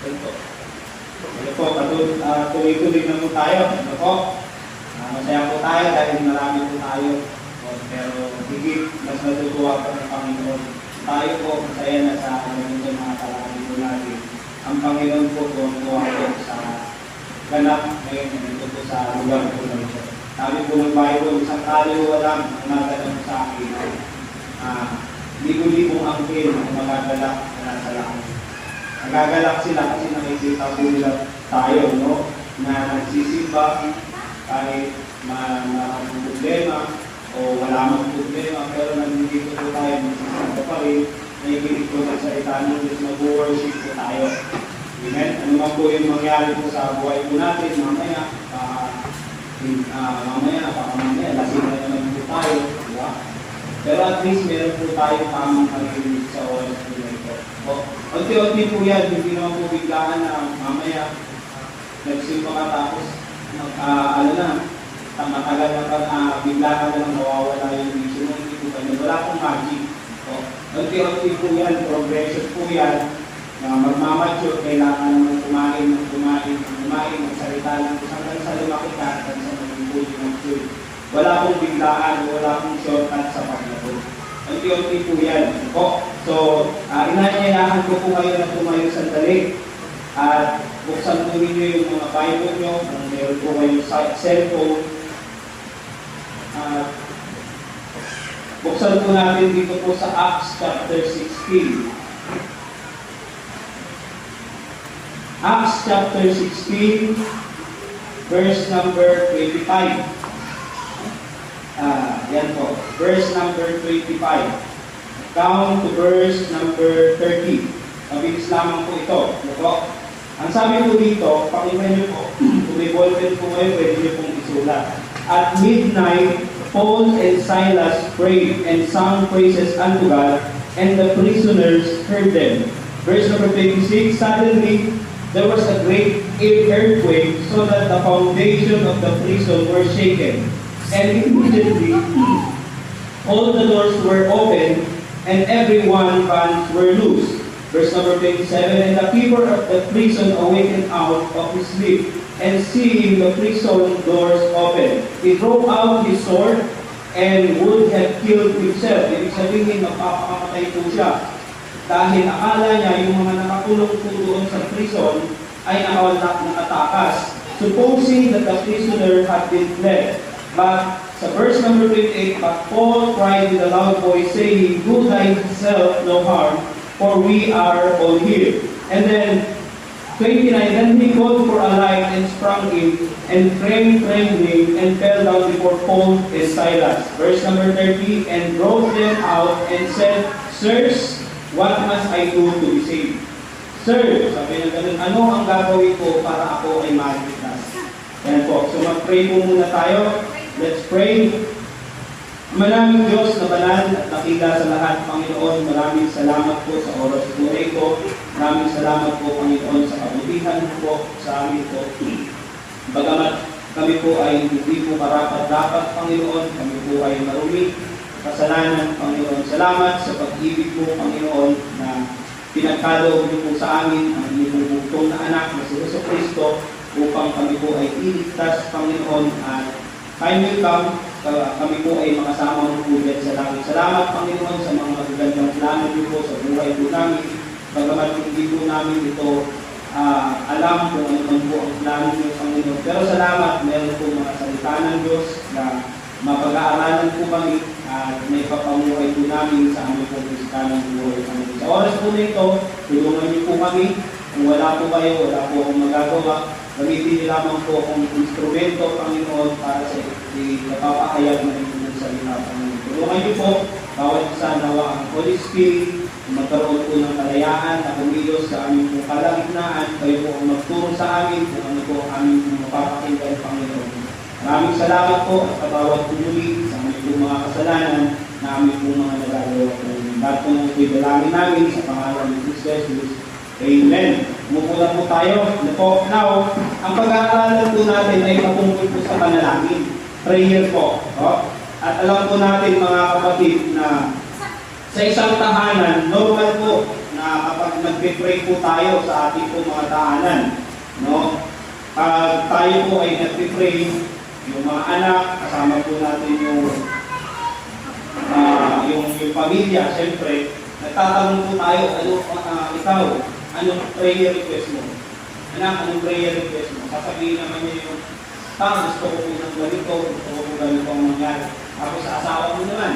Ito. Ano po, tuloy-tuloy na po tayo. Ano po? Masaya po tayo dahil marami po tayo. Pero higit, mas natutuwa po ng Panginoon. Tayo po, masaya na sa mga kalahati po natin. Ang Panginoon po, tuwa po sa ganap ngayon dito po sa lugar po na ito. Sabi po ng Bible, isang kaliwa lang ang naganap sa akin. Libo-libong angkin ang magagalak na nasa langit. Nagagalak sila kasi nakikita po nila tayo, no? Na nagsisimba kahit problema o wala mang problema, pero nandito po tayo, nagsisimba pa rin, nakikinig po sa salita ng Diyos, mag-worship po tayo. Amen? Ano man po yung mangyari po sa buhay po natin, mamaya, lasing na naman po tayo, di ba? Pero at least meron po tayo tamang pag-ibig sa oras po na ito. Unti-unti po yan, hindi naman po biglaan na mamaya nagsimpa ka tapos matagal na biglaan na lang nawawala yung vision mo, hindi po ganyan. Wala pong magic. Unti-unti po yan, progression po yan, na magmamature, kailangan naman kumain, magsalita lang hanggang sa lumaki ka, hanggang sa maging fully mature. Wala pong biglaan, wala pong shortcut sa paglago. Unti-unti po yan. So, inanyayahan ko po kayo na tumayo sandali at buksan po ninyo yung mga Bible nyo, kung meron po kayong cellphone. Buksan po natin dito po sa Acts chapter 16. Acts chapter 16, verse number 25. Yan po, verse number 25 down to verse number 30. Mabilis lamang po ito. Ang sabi po dito, pakinggan niyo po, kung may ballpen po kayo, pwede niyo pong isulat. At midnight, Paul and Silas prayed and sang praises unto God, and the prisoners heard them. Verse number 26, suddenly there was a great earthquake, so that the foundation of the prison were shaken. And immediately, all the doors were opened, and everyone's bands were loose. Verse number 27, and the keeper of the prison awakened out of his sleep, and seeing the prison doors open, he drew out his sword, and would have killed himself. Ibig sabihin, magpapakamatay po siya. Dahil akala niya, yung mga nakakulong po doon sa prison, ay nakatakas, supposing that the prisoner had been fled. But sa verse number 28, but Paul cried with a loud voice, saying, do thyself no harm, for we are all here. And then 29, then he called for a light and sprung in, and trembling, and fell down before Paul and Silas. Verse number 30, and brought them out and said, sirs, what must I do to be saved? Sir, sabi na ganun, ano ang gagawin ko para ako ay maligtas? Yan po. So mag-pray po muna tayo. Let's pray. Maraming Diyos na banal at nakila sa lahat, Panginoon. Maraming salamat po sa oras po na ito. Maraming salamat po, Panginoon, sa kabutihan po sa amin po. Bagamat kami po ay hindi po karapat-dapat, Panginoon. Kami po ay marumi, kasalanan, Panginoon. Salamat sa pag-ibig po, Panginoon, na pinagkaloob niyo po sa amin ang inyong bugtong na anak na si Jesucristo upang kami po ay iligtas, Panginoon, at time will come, kami po ay makasama ng ulit sa langit. Salamat, Panginoon, sa mga magagandang plano niyo po sa buhay po namin. Bagamat hindi po namin ito alam kung ano man po ang plano niyo, Panginoon. Pero salamat, meron po mga salita ng Diyos na mapag-aaralan po kami at may papamuhay po namin sa aming po ng buhay, Panginoon. Sa oras po na ito, tulungan niyo po kami. Kung wala po kayo, wala po akong magagawa. Gamitin niyo lamang po akong instrumento, Panginoon, para sa napapahayag na inyong salita, Panginoon. Tulungan niyo po, bawat isa nawa ang Holy Spirit, magkaroon po ng kalayaan na kumilos sa aming po kalagitnaan. Kayo po ang magturo sa amin kung ano po ang aming mapapakinggan, Panginoon. Maraming salamat po at kabawat pumuli sa aming po mga kasalanan na aming po mga nagagawa po. Lahat po ng ibigalamin namin sa pangalan ng Kristo Jesus. Amen. Mumula po tayo. Now, ang pag-aaralan po natin ay patungkol po sa panalangin. Prayer po. At alam po natin mga kapatid na sa isang tahanan, normal po na kapag nagpe-pray po tayo sa ating po mga tahanan, no? Pag tayo po ay nagpe-pray, yung mga anak, kasama po natin yung pamilya, siyempre, nagtatanong po tayo, ikaw, anong prayer request mo? Anak, anong prayer request mo? Sasabihin naman niya yung, gusto ko po ng ganito, gusto ko po ganito ang mangyari. Tapos sa asawa mo naman,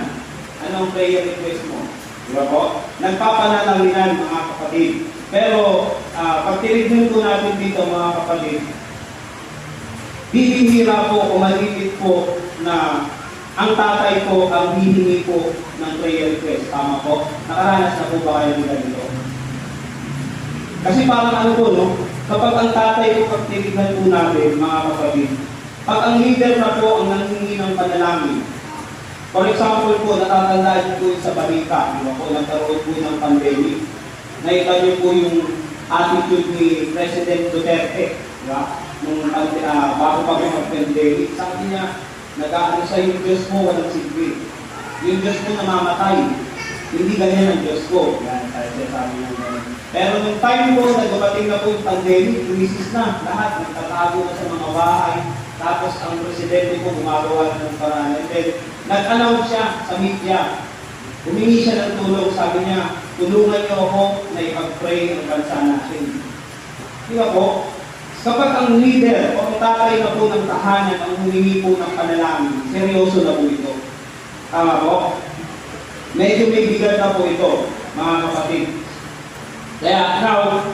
anong prayer request mo? Diba po? Nagpapanalangin mga kapatid. Pero, pag tinignan po natin dito mga kapatid, bibihira po o malipit po na ang tatay ko ang hihingi po ng prayer request. Tama po? Nakaranas na po ba kayo dito? Kasi parang ano po, no? Kapag ang tatay ko pag tinignan po natin, mga kapatid, pag ang leader na po ang nanghingi ng panalangin, for example po, natatandaan po sa balita, di ba po, nagkaroon po ng pandemic. Nakita niyo po yung attitude ni President Duterte, di ba? Nung bago pa yung pandemic, sabi niya, nag-aano sa yung Diyos mo, walang silbi. Yung Diyos mo namamatay. Hindi ganyan ang Diyos ko. Yan, sabi niya ganyan. Pero nung time po, nagdating na po yung pandemic, krisis na, lahat, nagtatago na sa mga bahay. Tapos ang presidente po gumagawa na ng paraan. And then, nag-announce siya sa media. Humingi siya ng tulong. Sabi niya, tulungan niyo ako na ipag-pray ang bansa natin. Di ba po? Kapag ang leader o ang tatay na po ng tahanan ang humingi po ng panalangin, seryoso na po ito. Tama po? Medyo may bigat na po ito, mga kapatid. Kaya now,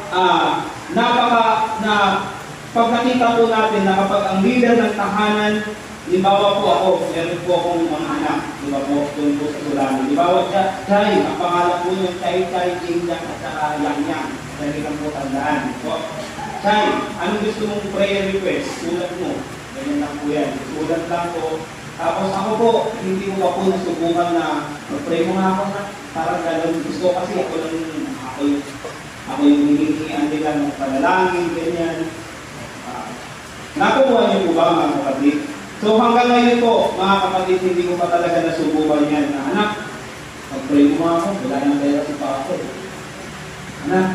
pag nakita po natin na kapag ang leader ng tahanan, limbawa po ako, meron po akong mga anak, di ba po, doon po sa Sulani. Limbawa Chay, ang pangalan po yung Chay, Jingjang, at saka Yang. Dali lang po tandaan. So, Chay, anong gusto mong prayer request? Sulat mo. Ganyan lang po yan. Sulat lang po. Tapos ako po, hindi ko pa po nasubukan na mag-pray mo nga ako na parang gano'n. Gusto kasi ako yung hinihingian nila ng panalangin, ganyan. Nakukuha niyo po ba mga kapatid? So hanggang ngayon po, mga kapatid, hindi ko pa talaga nasubukan yan na anak, mag-pray mo nga ako, wala nang pera si Papa. Anak,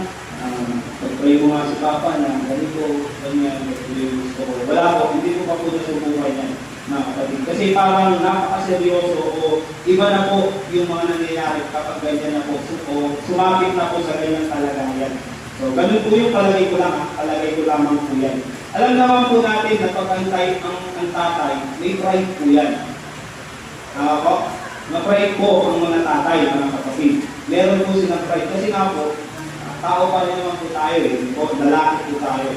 mag-pray mo nga si Papa na ganito, ganyan, gusto ko. Wala po, hindi ko pa po nasubukan yan, mga kapatid. Kasi parang napakaseryoso o iba na po yung mga nangyayari kapag ganyan na po o sumapit na po sa ganyan talaga yan. So, ganun po yung palagay ko lamang po yan. Alam naman po natin na pag ang tatay, may pride po yan. Na-pride po ang mga tatay, mga kapatid. Meron po silang pride. Kasi nga po, tao pa rin naman po tayo lalaki po tayo.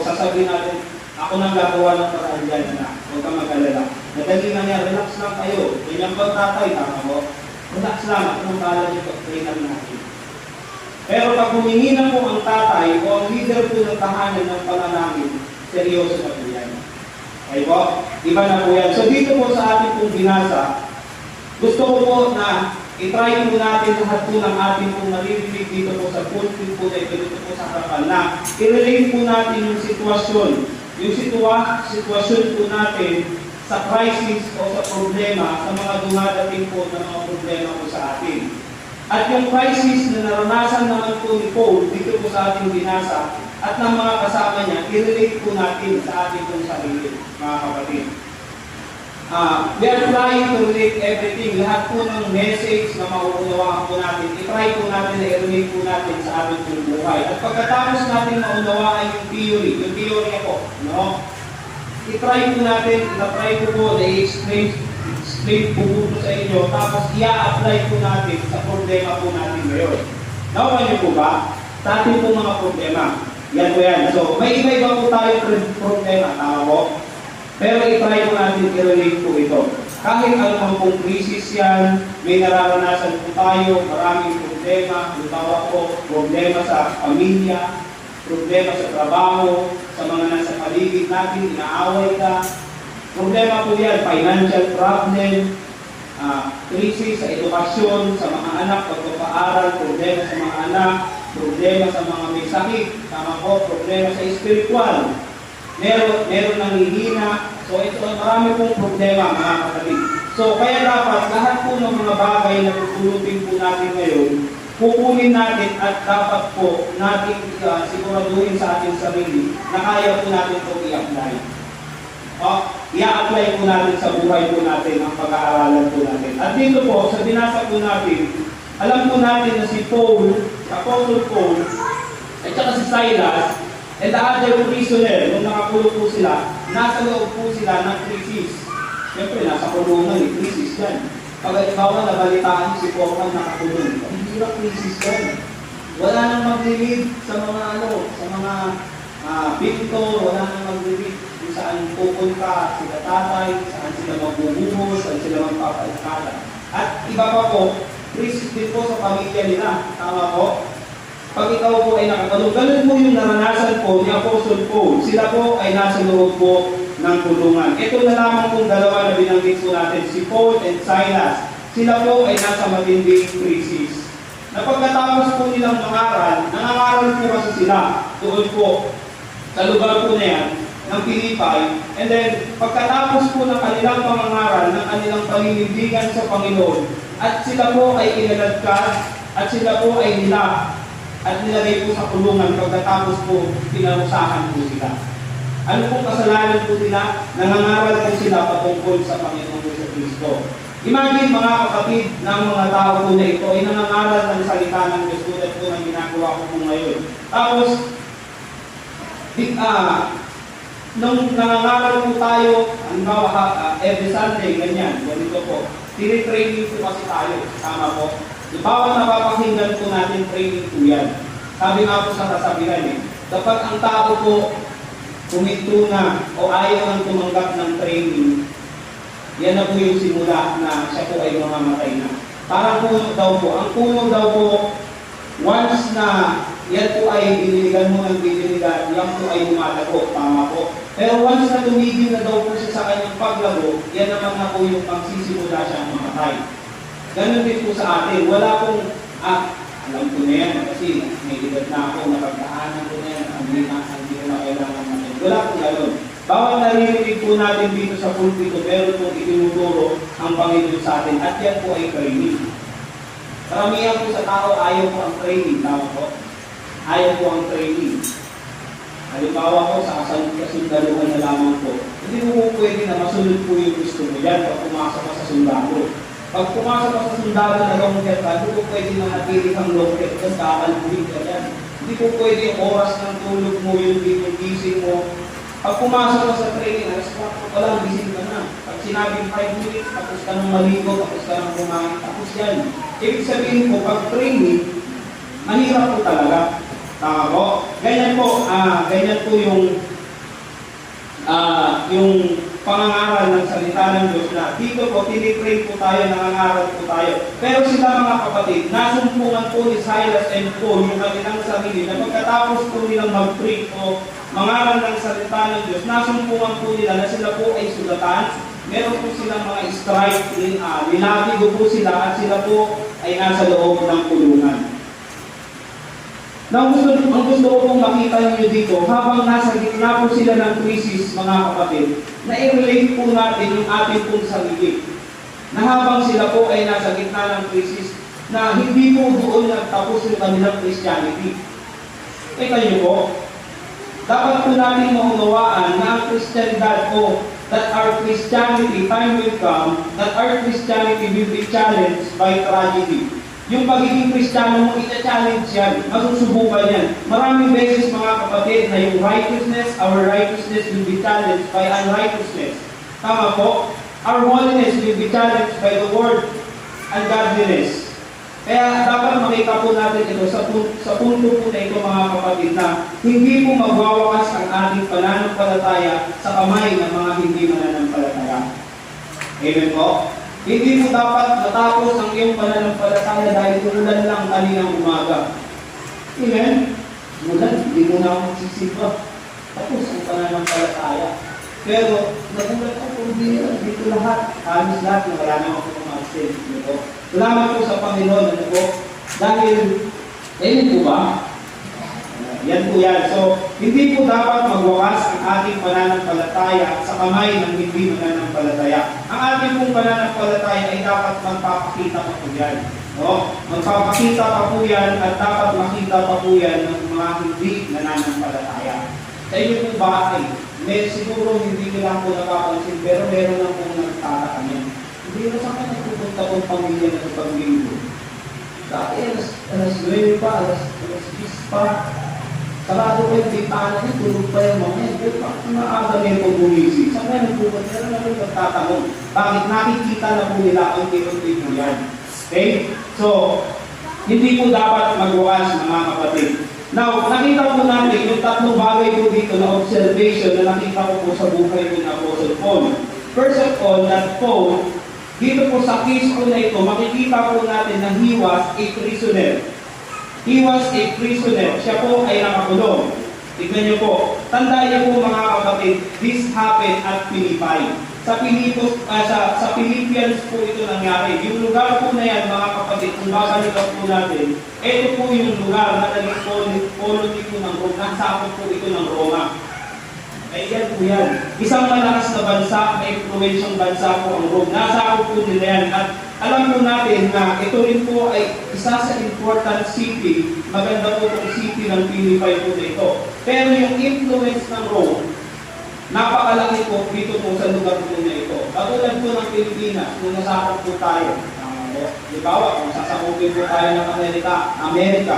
Sasabihin natin, ako nang gagawa ng paraan dyan na, huwag kang mag-alala. Nadali na niya, relax lang kayo. Ganyan ba tatay, tama po? Relax lang, ako nang kala niyo pag-pray lang natin. Pero pag humingi na po ang tatay o ang leader po ng tahanan ng panalangin, seryoso na po yan. Okay po? Iba na po yan. So dito po sa ating pong binasa, gusto ko po na i-try po natin lahat po ng ating pong naririnig dito po sa pulpit po na dito po sa harapan na i-relate po natin yung sitwasyon. Yung sitwasyon po natin sa crisis o sa problema, sa mga dumadating po na mga problema po sa atin. At yung crisis na naranasan naman po ni Paul dito po sa ating binasa at ng mga kasama niya, i-relate po natin sa ating pong sarili, mga kapatid. We are trying to relate everything. Lahat po ng message na mauunawaan po natin, i-try po natin na i-relate po natin sa ating pong buhay. At pagkatapos natin maunawaan yung theory ako, no? I-try po natin, i-try po na i-explain po sa inyo, tapos i-apply po natin sa problema po natin ngayon. Nakuha niyo po ba? Sa ating po mga problema. Yan po yan. So, may iba-iba po tayo problema, tama po? Pero i-try po natin i-relate po ito. Kahit anumang pong krisis yan, may nararanasan po tayo, maraming problema, halimbawa po, problema sa pamilya, problema sa trabaho, sa mga nasa paligid natin, inaaway ka. Problema po yan, financial problem, krisis sa edukasyon, sa mga anak, pagpapaaral, problema sa mga anak, problema sa mga may sakit, tama po, problema sa spiritual, meron nanghihina. So ito, marami pong problema, mga kapatid. So kaya dapat lahat po ng mga bagay na tutulutin po natin ngayon, kukunin natin at dapat po natin siguraduhin sa ating sarili na kaya po natin ito i-apply. I-apply po natin sa buhay po natin ang pag-aaralan po natin. At dito po, sa binasa po natin, alam po natin na si Paul, Apostle Paul, at saka si Silas, and the other prisoner, nung nakakulong po sila, nasa loob po sila ng krisis. Siyempre, nasa kulungan, krisis yan. Pag ikaw nabalitaan si Paul ang nakakulong, ang hirap krisis yan. Wala nang maglilid sa mga sa mga pinto, wala nang maglilid kung saan pupunta sila tatay, saan sila magbubuhos, saan sila magpapalakala. At iba pa po, krisis din po sa pamilya nila. Tama po? Pag ikaw po ay nakakulong, ganun po yung naranasan po ni Apostle Paul. Sila po ay nasa loob po ng kulungan. Ito na lamang pong dalawa na binanggit po natin, si Paul and Silas. Sila po ay nasa matinding krisis. Na pagkatapos po nilang nangaral po kasi sila doon po sa lugar po na yan, ng Pilipay. And then, pagkatapos po ng kanilang pangangaral, ng kanilang paninindigan sa Panginoon, at sila po ay inaladkad, at sila po ay at nilagay po sa kulungan pagkatapos po pinarusahan po sila. Ano pong kasalanan po nila? Nangangaral po sila patungkol sa Panginoon sa Kristo. Imagine mga kapatid ng mga tao po na ito ay nangangaral ng salita ng Diyos tulad po ng ginagawa ko po ngayon. Tapos, nung nangangaral po tayo, every Sunday, ganyan, ganito po, tinitraining po kasi tayo, tama po. Bawat napapakinggan po natin training po yan. Sabi nga po sa kasabihan kapag ang tao po huminto na o ayaw nang tumanggap ng training, yan na po yung simula na siya po ay mamamatay na. Parang puno daw po. Ang puno daw po, once na yan po ay diniligan mo ng diniligan, yan po ay lumalago. Tama po. Pero once na tumigil na daw po siya sa kanyang paglago, yan naman na po yung pagsisimula siyang mamatay. Ganun din po sa atin. Wala pong, alam ko na yan kasi may edad na ako, napagdaanan ko na yan, hindi ko na kailangan natin. Wala pong gano'n. Bawat naririnig po natin dito sa pulpito, pero pong itinuturo ang Panginoon sa atin. At yan po ay training. Karamihan po sa tao, ayaw po ang training. Tama po? Ayaw po ang training. Halimbawa po sa kasundaluhan na lamang po. Hindi mo po pwede na masunod po yung gusto mo yan pag pumasok ka sa sundalo. Pag pumasok ka sa sundalo na longket ka, hindi po pwede na natili kang longket ka, kakalbuhin ka yan. Hindi po pwede yung oras ng tulog mo, yung gising mo. Pag pumasok ka sa training, alas 4 pa lang, gising ka na. Pag sinabing 5 minutes, tapos ka ng maligo, tapos ka ng kumain, tapos yan. Ibig sabihin po, pag training, mahirap po talaga. Tama po? Ganyan po yung pangangaral ng salita ng Diyos na dito po, tinitrain po tayo, nangangaral po tayo. Pero sila mga kapatid, nasumpungan po ni Silas and Paul yung kanilang sarili na pagkatapos po nilang mag-preach o mangaral ng salita ng Diyos, nasumpungan po nila na sila po ay sugatan. Meron po silang mga strike, nilabigo po sila at sila po ay nasa loob ng kulungan. Ang gusto ko pong makita niyo dito, habang nasa gitna po sila ng krisis, mga kapatid, na i-relate po natin yung ating pong sarili. Na habang sila po ay nasa gitna ng krisis, na hindi po doon nagtapos yung kanilang Christianity. Kita niyo po, dapat po natin maunawaan na ang Christianidad po, that our Christianity, time will come, that our Christianity will be challenged by tragedy. Yung pagiging Kristiyano mo, ita-challenge yan. Masusubukan yan. Maraming beses mga kapatid na yung righteousness, our righteousness will be challenged by unrighteousness. Tama po? Our holiness will be challenged by the word ungodliness. Kaya dapat makita po natin ito sa punto po na ito mga kapatid na hindi po magwawakas ang ating pananampalataya sa kamay ng mga hindi mananampalataya. Amen po? Hindi mo dapat matapos ang iyong pananampalataya dahil umulan lang kaninang umaga. Amen? Umulan, hindi mo na ako magsisimba. Tapos ang pananampalataya. Pero, nagulat ako, hindi dito lahat. Halos lahat na wala naman ako mag-send. Salamat po sa Panginoon. Ano po? Dahil, ayun po ba? Yan po yan. So, hindi po dapat magwakas ang ating pananampalataya sa kamay ng hindi mananampalataya. Ang ating pong pananampalataya ay dapat magpapakita po yan. No? Magpapakita pa po yan at dapat makita pa po yan ng mga hindi nananampalataya. Sa inyo pong bahay, siguro hindi nyo lang po napapansin, pero meron lang pong nagtataka niya. Hindi na sa akin nagpupunta pong pamilya na sa paglinggo. Dati alas 9 pa, alas 10 pa. Sarado pa yung bintana niya, tulog pa yung mga yan. Pero bakit maaga na yung pag-umisip? Saan nga nagpupunta? Meron na rin magtatanong. Bakit nakikita na po nila ang unti-unti po yan? Okay? So, hindi po dapat magwakas, mga kapatid. Now, nakita po natin yung tatlong bagay po dito na observation na nakita ko po sa buhay ko na Apostle Paul. First of all, that Paul, dito po sa case po na ito, makikita po natin na he was a prisoner. He was a prisoner. Siya po ay nakakulong. Tignan niyo po. Tandaan niyo po mga kapatid, this happened at Philippi. Sa Philippians po ito nangyari. Yung lugar po na yan, mga kapatid, kung babalikan po natin, ito po yung lugar na naging colony po ng Roma. Nasakop po ito ng Roma. Ay yan po yan. Isang malakas na bansa, may influensyang bansa po ang Rome. Nasakop po nila yan. At alam po natin na ito rin po ay isa sa important city. Maganda po itong city ng Philippi po ito. Pero yung influence ng Rome, napakalaki po dito po sa lugar po na ito. Katulad po ng Pilipinas, kung nasakop po tayo, halimbawa, kung sasakopin po tayo ng Amerika,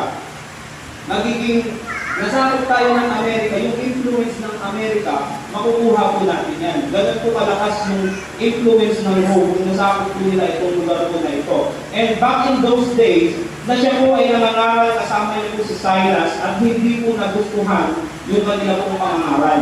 magiging nasakop tayo ng Amerika, yung influence ng Amerika, makukuha po natin yan. Ganun po kalakas yung influence ng Rome kung nasakop po nila itong lugar po na ito. And back in those days, na siya po ay nangangaral kasama niya po si Silas at hindi po nagustuhan yung kanila pong pangangaral.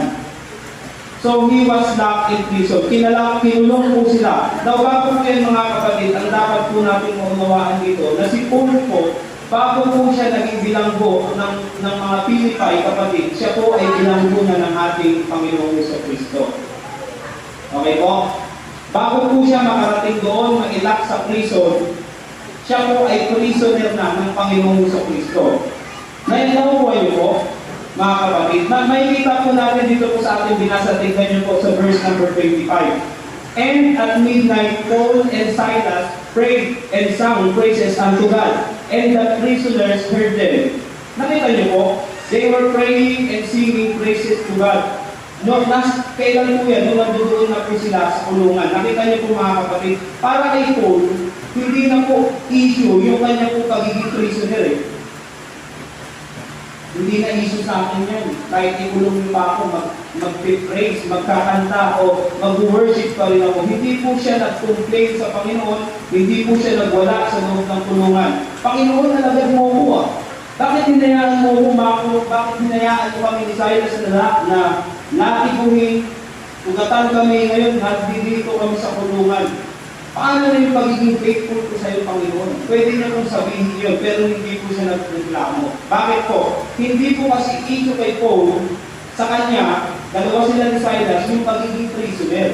So, he was locked in prison. Kinulong po sila. Now, bago po yan mga kapatid, ang dapat po natin maunawaan dito, na si Paul po, bago po siya naging bilanggo ng mga Philippi kapatid, siya po ay bilanggo na ng ating Panginoong Jesucristo. Okay po? Bago po siya makarating doon, mailak sa prison, siya po ay prisoner na ng Panginoong Jesucristo. Nainawa niyo po, mga kapatid, may kita po natin dito po sa ating binasa, tignan niyo po sa verse number 25. And at midnight, Paul and Silas prayed and sang praises unto God, and the prisoners heard them. Nakita niyo po, they were praying and singing praises to God. No, kailan po yan, nung nandoon na po sila sa kulungan. Nakita niyo po mga kapatid, para kay Paul, hindi na po issue yung kanya po pagiging prisoner eh. Hindi na issue sa akin yan. Kahit ikulong niyo pa ako, mag-praise, magkakanta o mag-worship pa rin ako. Hindi po siya nag-complain sa Panginoon, hindi po siya nagwala sa loob ng kulungan. Panginoon, nalagad mo ko ah. Bakit hinayaan mo ko, Mako? Bakit hinayaan mo kami ni Silas na natikuhin? Ugatan kami ngayon, nandito kami sa kulungan. Paano na yung pagiging faithful ko sa iyo, Panginoon? Pwede niya kong sabihin yun, pero hindi po siya nagreklamo. Bakit po? Hindi po kasi issue kay Paul, sa kanya, dalawa sila ni Silas, yung pagiging prisoner.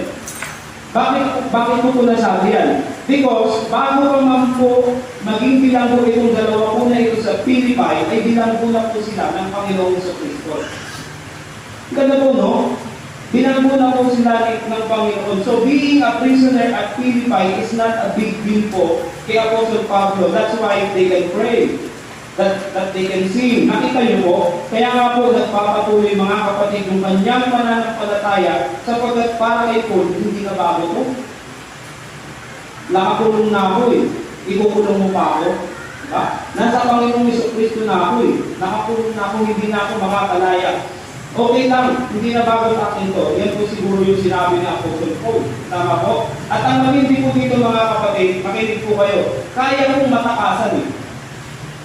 Bakit po po nasabi yan? Because, bago pa man po maging bilanggo itong dalawa po na ito sa Philippi, ay bilanggo na po sila ng Panginoong Jesucristo. Ganda po, no? Bilanggo na po sila ng Panginoon. So, being a prisoner at Philippi is not a big deal po kay Apostle Pablo. That's why they can pray. That they can sing. Nakita niyo po, kaya nga po nagpapatuloy mga kapatid yung kanyang pananampalataya sapagkat para kay Paul, hindi na bago po. Nakakulong na ako eh. Ikukulong mo pa ako. Diba? Nasa Panginoong Jesucristo na ako eh. Nakakulong na ako, hindi na ako makakalaya. Okay lang, hindi na bago sa akin to. Yan po siguro yung sinabi ni Apostle Paul. Tama po? At ang magindi po dito mga kapatid, makinig po kayo, kaya pong matakasan eh.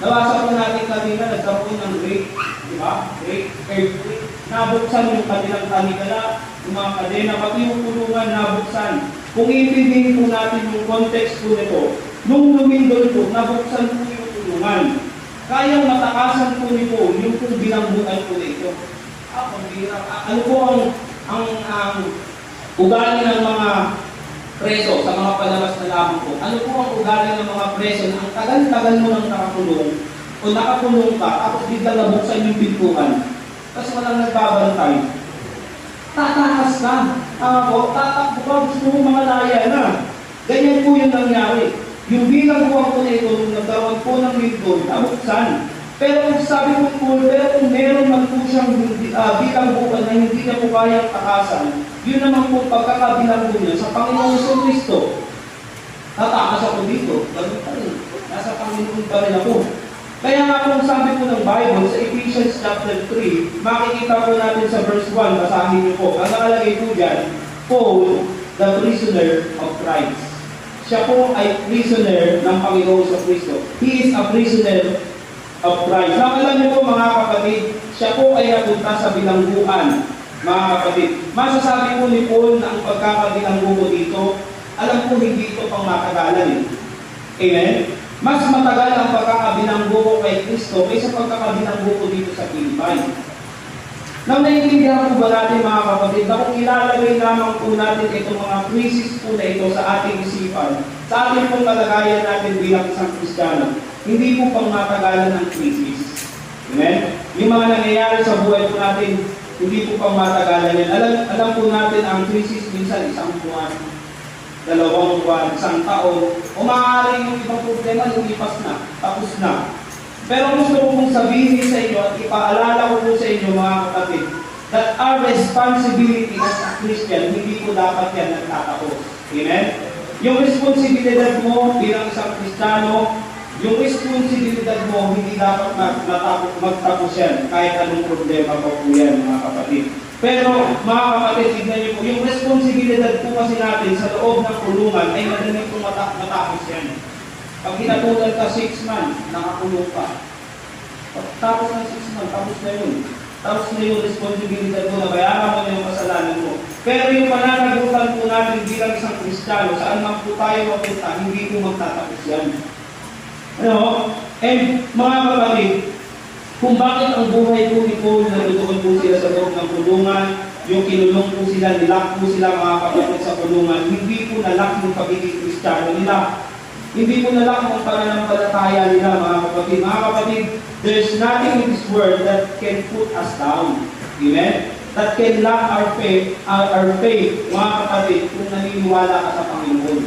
Nabasa po natin kanina, nagkaroon ng great, di ba? Great earthquake. Nabuksan yung kanilang kanikala, yung mga kadena, pati yung kulungan nabuksan. Kung iintindihin po natin yung context po nito, nung lumindol po, nabuksan po yung kulungan. Kayang matakasan po nito yung kung bilanggutan po nito. Ano po ang ugali ng mga preso sa mga palabas na lamang po? Ano po ang ugali ng mga preso na ang tagal-tagal mo nang nakakulong o nakakulong ka, tapos biglang nabuksan yung pintuan, tapos walang nagbabantay, tatakas ka. Tatakbo ka, gusto mo mga laya na. Ganyan po yung nangyari. Yung bilang buwan po na ito, nung nagkaroon po ng lindol, nabuksan. Pero kung sabi ko po, pero kung meron man po siyang bilang buwan na hindi niya po kayang takasan, yun naman po pagkakabilang po niya sa Panginoong Kristo. Tatakas ako dito, ganun pa rin. Nasa Panginoon pa rin ako. Kaya nga kung sabi po ng Bible sa Ephesians chapter 3, makikita po natin sa verse 1, basahin niyo po. Ang nakalagay po dyan, Paul, the prisoner of Christ. Siya po ay prisoner ng Panginoon sa Kristo. He is a prisoner of Christ. Now, alam niyo po mga kapatid, siya po ay napunta sa bilangguan, mga kapatid. Masasabi po ni Paul na ang pagkakabilanggo ko dito, alam ko hindi ito pang matagalan. Amen? Mas matagal ang pagkakabilanggo ko kay Kristo kaysa pagkakabilanggo ko dito sa Pilipay. Nang naiintindihan po ba natin mga kapatid, na kung ilalagay lamang po natin itong mga crisis po na ito sa ating isipan, sa ating pong kalagayan natin bilang isang Kristiyano, hindi po pang matagalan ng krisis. Amen? Yung mga nangyayari sa buhay po natin, hindi po pang matagalan yan. Alam po natin ang krisis minsan isang buwan, 2 buwan, 1 taon, o maaaring yung ibang problema lumipas na, tapos na. Pero gusto ko pong sabihin sa inyo at ipaalala ko po sa inyo mga kapatid, that our responsibility as a Christian, hindi po dapat yan nagtatapos. Amen? Yung responsibilidad mo bilang isang Kristiyano, yung responsibilidad mo, hindi dapat magtapos yan, kahit anong problema pa po yan, mga kapatid. Pero, mga kapatid, tignan niyo po, yung responsibilidad po kasi natin sa loob ng kulungan ay madaling pong matapos yan. Pag hinatulan ka 6 months, nakakulong ka. Tapos ng 6 months, tapos na yun. Tapos na yung responsibilidad mo na bayaran mo na yung kasalanan mo. Pero yung pananagutan po natin bilang isang Kristiyano, saan man po tayo mapunta, hindi po magtatapos yan. Ano? And mga kapatid, kung bakit ang buhay po ni Paul na doon po sila sa loob ng kulungan, yung kinulong po sila, nilak po sila mga kapatid sa kulungan, hindi po nalak yung pagiging Kristiyano nila. Hindi po nalak ang pananampalataya nila mga kapatid. Mga kapatid, there's nothing in this world that can put us down. Amen? That can lock our faith, mga kapatid, kung naniniwala ka sa Panginoon.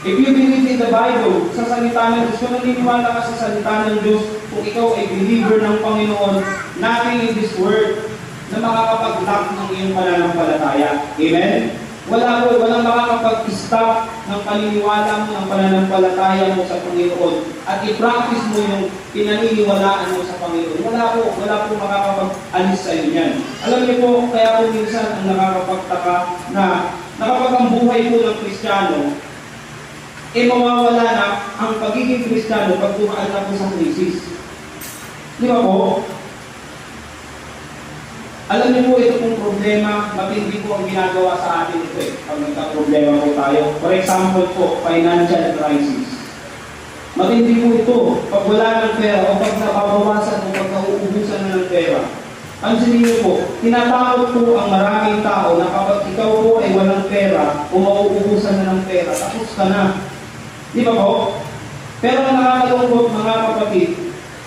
If you believe in the Bible, sa salita ng Diyos, kung naniniwala ka sa salita ng Diyos, kung ikaw ay believer ng Panginoon, nothing in this world na makakapag-lock ng iyong pananampalataya. Amen? Walang makakapag-stop ng paniniwala mo, ng pananampalataya mo sa Panginoon at i-practice mo yung pinaniniwalaan mo sa Panginoon. Wala po makakapag-alis sa iyo yan. Alam niyo po, kaya po minsan ang nakakapagtaka na kapag ang buhay po ng Kristiyano, mawawala na ang pagiging Kristiyano pag dumaan na po sa krisis. Di ba po? Alam niyo po, ito pong problema, matindi po ang ginagawa sa atin ito pag nagka-problema po tayo. For example po, financial crisis. Matindi po ito, pag wala ng pera o pag nababawasan o pag nauubusan na ng pera. Pansinin niyo po, tinatakot po ang maraming tao na kapag ikaw po ay walang pera o mauubusan na ng pera, tapos ka na. Di ba po? Pero ang nakakalungkot mga kapatid,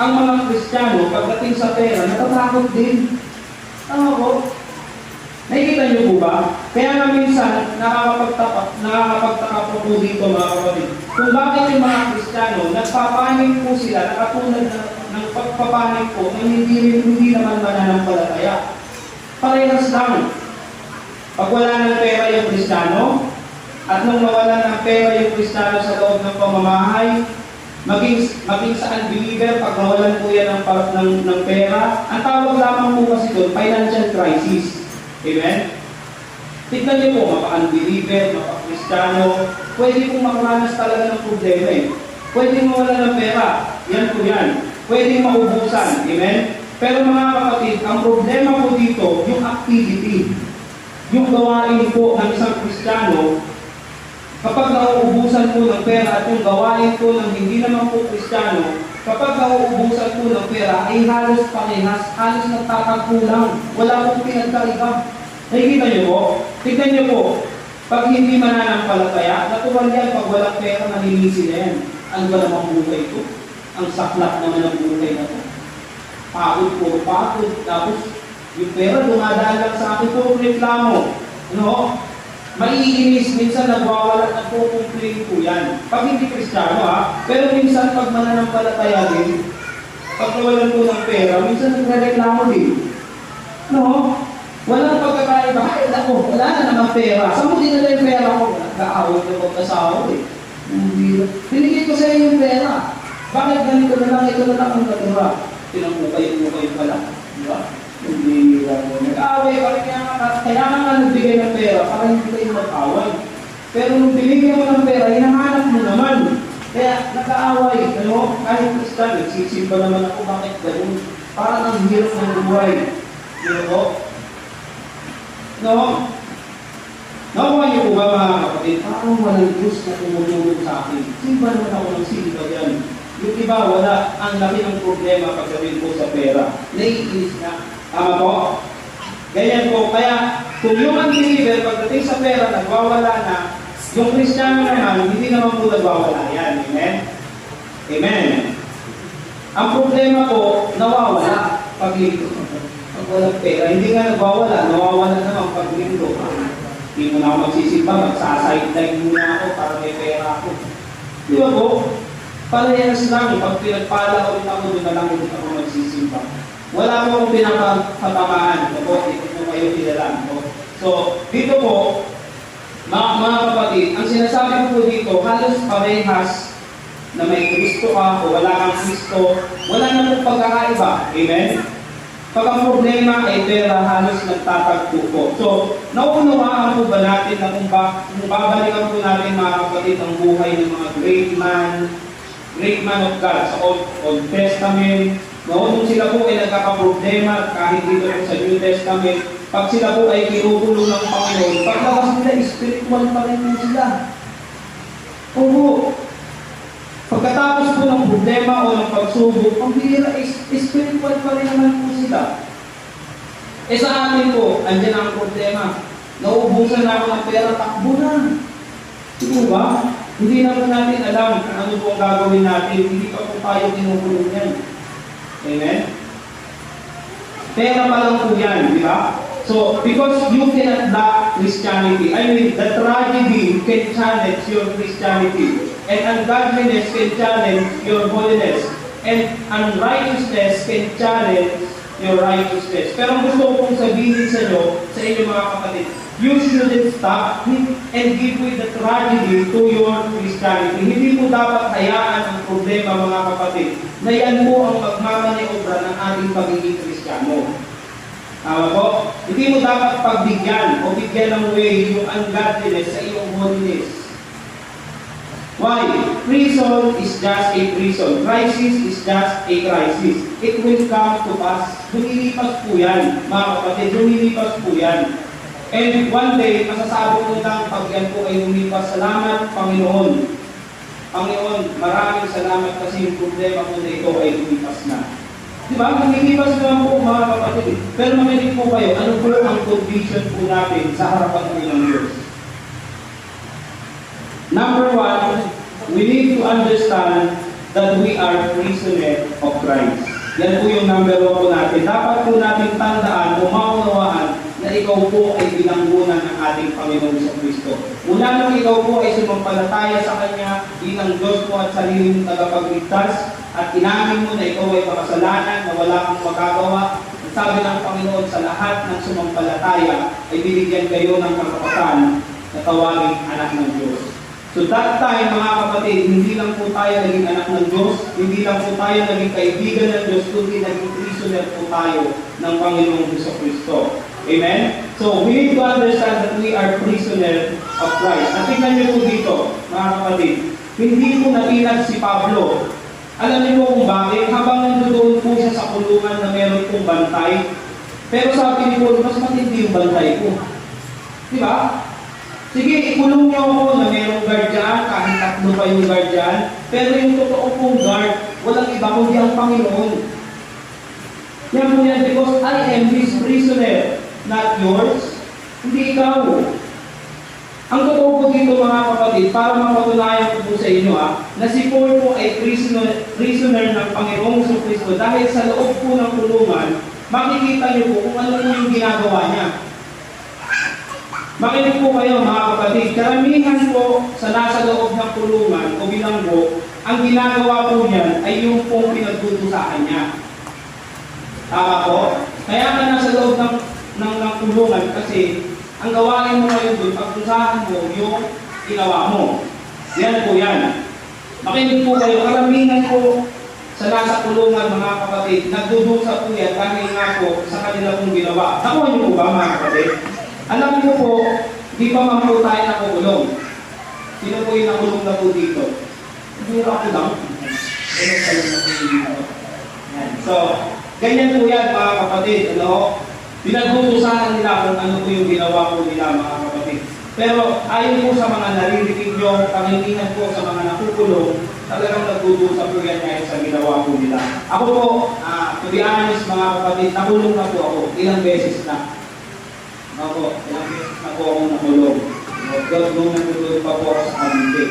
ang mga Kristiyano pagdating sa pera, natatakot din. Tama po? Nakikita niyo po ba? Kaya nga minsan, nakakapagtaka po dito mga kapatid. Kung bakit yung mga Kristiyano, nagpapanik po sila, nakatulad ng pagpapanik po, na hindi naman mananampalataya. Parehas lang. Pag wala ng pera yung Kristiyano, at nung mawala ng pera yung Kristiyano sa loob ng pamamahay, maging sa unbeliever, pag mawalan po yan ng pera, ang tawag lamang po kasi doon, financial crisis. Amen? Tignan niyo po, mapa-unbeliever, mapa-Kristiyano, pwede pong makaranas talaga ng problema Pwede mawala ng pera, yan po yan. Pwede maubusan, amen? Pero mga kapatid, ang problema po dito, yung activity, yung gawain po ng isang Kristiyano, kapag nauubusan po ng pera at yung gawain po ng hindi naman po Kristiyano, kapag nauubusan po ng pera ay halos parehas, halos nagtatagpulang, wala pong pinagkaiba. Nakikita niyo po? Tignan niyo po, pag hindi mananampalataya, natural yan pag walang pera, nanilisi na yan. Ano ba namang buhay ito? Ang saklap naman ng buhay na ito. Pagod po, pagod. Tapos yung pera dumadaan lang sa akin po, reklamo. No? maiinis, minsan nagwawala, nagpo-complain po yan. Pag hindi Kristiyano pero minsan pag mananampalataya din, pag nawalan po ng pera, minsan nagre-reklamo din. No? Walang pagkakaiba. Ay, ako, wala na naman pera. Saan mo dinala yung pera ko? Nag-aaway na pag-asawa eh. Binigay ko sa iyo yung pera. Bakit ganito na lang, ito na lang ang natira? Pinamukay-mukay pala. Diba? Hindi nag-aaway pa rin kaya nga nagbigay ng pera para hindi kayo mag-away. Pero nung binigyan mo ng pera, hinahanap mo naman. Kaya nag-aaway. Ano? Kahit Kristan, nagsisimba naman ako, bakit ganun? Parang ang hirap ng buhay. Diba? No? Nakuha niyo po ba mga kapatid? Parang walang Diyos na tumutulong sa akin. Simba naman ako ng simba yan. Yung iba, wala. Ang laki ng problema pagdating po sa pera. Naiinis na. Tama po? Ganyan po. Kaya, kung yung unbeliever, pagdating sa pera, nagwawala na, yung Kristiyano naman, hindi naman po nagwawala yan. Amen? Amen. Ang problema po, nawawala pag linggo. Pag walang pera, hindi nga nagwawala, nawawala naman pag linggo. Hindi mo na ako magsisimba, magsasideline muna ako para may pera ako. Di ba po? Parehas lang, pag pinagpala ulit ako, doon na lang ulit ako magsisimba. Wala po akong pinapatamaan. Ito po, ito po kayo kilala. So, dito po, mga kapatid, ang sinasabi ko po dito, halos parehas na may Kristo ka o wala kang Kristo, wala na pong pagkakaiba. Amen? Pag ang problema ay pera, halos nagtatagpo po. So, nauunawaan po ba natin na kung babalikan po natin mga kapatid ang buhay ng mga great man of God sa Old Testament. Noon sila po ay nagkakaproblema kahit dito po sa New Testament. Pag sila po ay kinukulong ng Panginoon, paglabas nila, spiritual pa rin po sila. Oo. Pagkatapos po ng problema o ng pagsubok, ang bihira, spiritual pa rin naman po sila. Sa atin po, andyan ang problema. Nauubusan na ako ng pera, takbo na. Siguro ba? Hindi na po natin alam kung ano po ang gagawin natin. Hindi pa po tayo kinukulong yan. Amen? Pera pa lang po yan, di ba? So, because you cannot lack Christianity, I mean, the tragedy can challenge your Christianity. And ungodliness can challenge your holiness. And unrighteousness can challenge your righteousness. Pero gusto kong sabihin sa inyo mga kapatid, you shouldn't stop and give way the tragedy to your Christianity. Hindi mo dapat hayaan ang problema mga kapatid na yan po ang magmamaniobra ng ating pagiging Kristiyano. Tama po? Hindi mo dapat pagbigyan o bigyan ng way yung ungodliness sa iyong holiness. Why? Prison is just a prison. Crisis is just a crisis. It will come to pass. Lumilipas po yan, mga kapatid. Lumilipas po yan. And one day, masasabot mo lang pag yan po ay lumipas. Salamat, Panginoon. Panginoon, maraming salamat kasi yung problema ko na ito ay lumipas na. Diba? Lumilipas naman po, mga kapatid. Pero makinig po kayo, ano po ang condition po natin sa harapan po ng Diyos? Number one, we need to understand that we are prisoner of Christ. Yan po yung number one po natin. Dapat po natin tandaan o maunawaan na ikaw po ay binanggunan ng ating Panginoon sa Kristo. Mula nang ikaw po ay sumampalataya sa Kanya bilang Diyos po at sarili mong tagapagligtas at inamin mo na ikaw ay makasalanan na wala kang magagawa, sabi ng Panginoon sa lahat ng sumampalataya ay binigyan kayo ng karapatan na tawaging anak ng Diyos. So that time, mga kapatid, hindi lang po tayo naging anak ng Diyos, hindi lang po tayo naging kaibigan ng Diyos, kundi naging prisoner po tayo ng Panginoong Jesucristo. Amen? So, we need to understand that we are prisoner of Christ. At tingnan niyo po dito, mga kapatid, hindi po natinag si Pablo. Alam niyo po kung bakit? Habang nandoon po siya sa kulungan na meron pong bantay, pero sabi ni Paul, mas matindi yung bantay ko. Di ba? Sige, ikulong niyo ako na mayroong guard dyan, kahit tatlo pa yung guard dyan. Pero yung totoo pong guard, walang iba kundi ang Panginoon. Yan po yan, because I am His prisoner, not yours. Hindi ikaw. Ang totoo po dito mga kapatid, para mapatunayan ko po sa inyo na si Paul po ay prisoner ng Panginoong Jesucristo dahil sa loob po ng kulungan, makikita niyo po kung ano po yung ginagawa niya. Makinig po kayo mga kapatid, karamihan po sa nasa loob ng kulungan o bilanggo, ang ginagawa po niyan ay yung pong pinagtutusahan niya. Tama po? Kaya ka nasa loob ng kulungan kasi ang gawain mo ngayon doon, pagtusahan mo yung ginawa mo. Yan po yan. Makinig po kayo, karamihan po sa nasa kulungan mga kapatid, nagdudusa po yan dahil nga po sa kanila pong ginawa. Nakuha niyo po ba mga kapatid? Alam niyo po, di ba man po tayo nakukulong? Sino po yung nakulong na po dito? Hindi ako lang. So, ganyan po yan mga kapatid. Ano? Pinagdudusahan nila kung ano po yung ginawa po nila mga kapatid. Pero ayon po sa mga naririnig nyo, panginginan po sa mga nakukulong, talagang nagdudusa po yan kahit sa ginawa po nila. Ako po, to be honest mga kapatid, nakulong na po ako. Ilang beses na. Ako, ilang beses na po ako nakulong. Nung natulog pa po ako sa Cavite.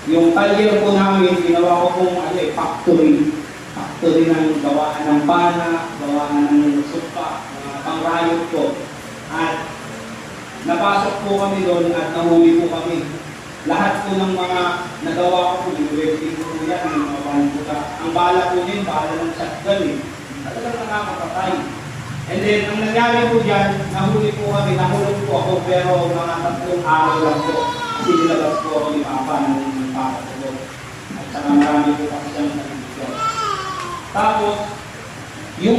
Yung talyer po namin, ginawa ko pong factory. Factory ng gawaan ng pana, gawaan ng supa, pangrayot po. At napasok po kami doon at nahuli po kami. Lahat po ng mga nagawa ko po, yung welding po yan, yung mga banbuta. Ang bala po yun, bala ng shotgun eh. Talagang nakakapatay. And then, ang nangyari po dyan, nahuli po kami, nahulog po ako, pero mga 3 araw lang po. Kasi nilabas po ako ni Papa ng Papa ko. At saka marami po kasi siyang nalibigyan. Tapos, yung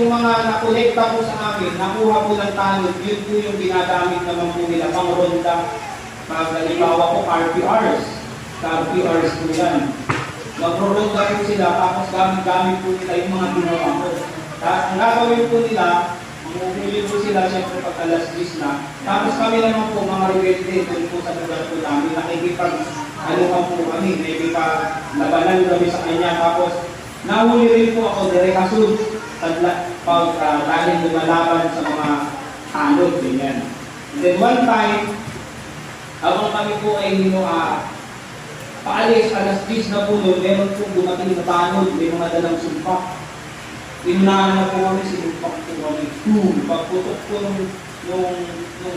mga nakolekta po sa amin, nakuha po ng tanod, yun po yung ginagamit naman po nila pang ronda. Pag halimbawa po RPRs po yan. Magro-ronda po sila, tapos gamit po nila yung mga ginawa ko. Tapos ang gagawin po nila, mamumuli po sila siyempre pag alas 10 na. Tapos kami naman po mga rebelde doon po sa lugar po namin, nakikipag-alukan po kami, nakikipag-labanan kami sa kanya. Tapos nahuli rin po ako direkasud dahil lumalaban sa mga tanod, ganyan. And then one time, habang kami po ay paalis, alas 10 na po noon, meron pong dumating na tanod, may mga dalang sumpak. Inunahan na po kami, sinumpak po kami. Pagputok po nung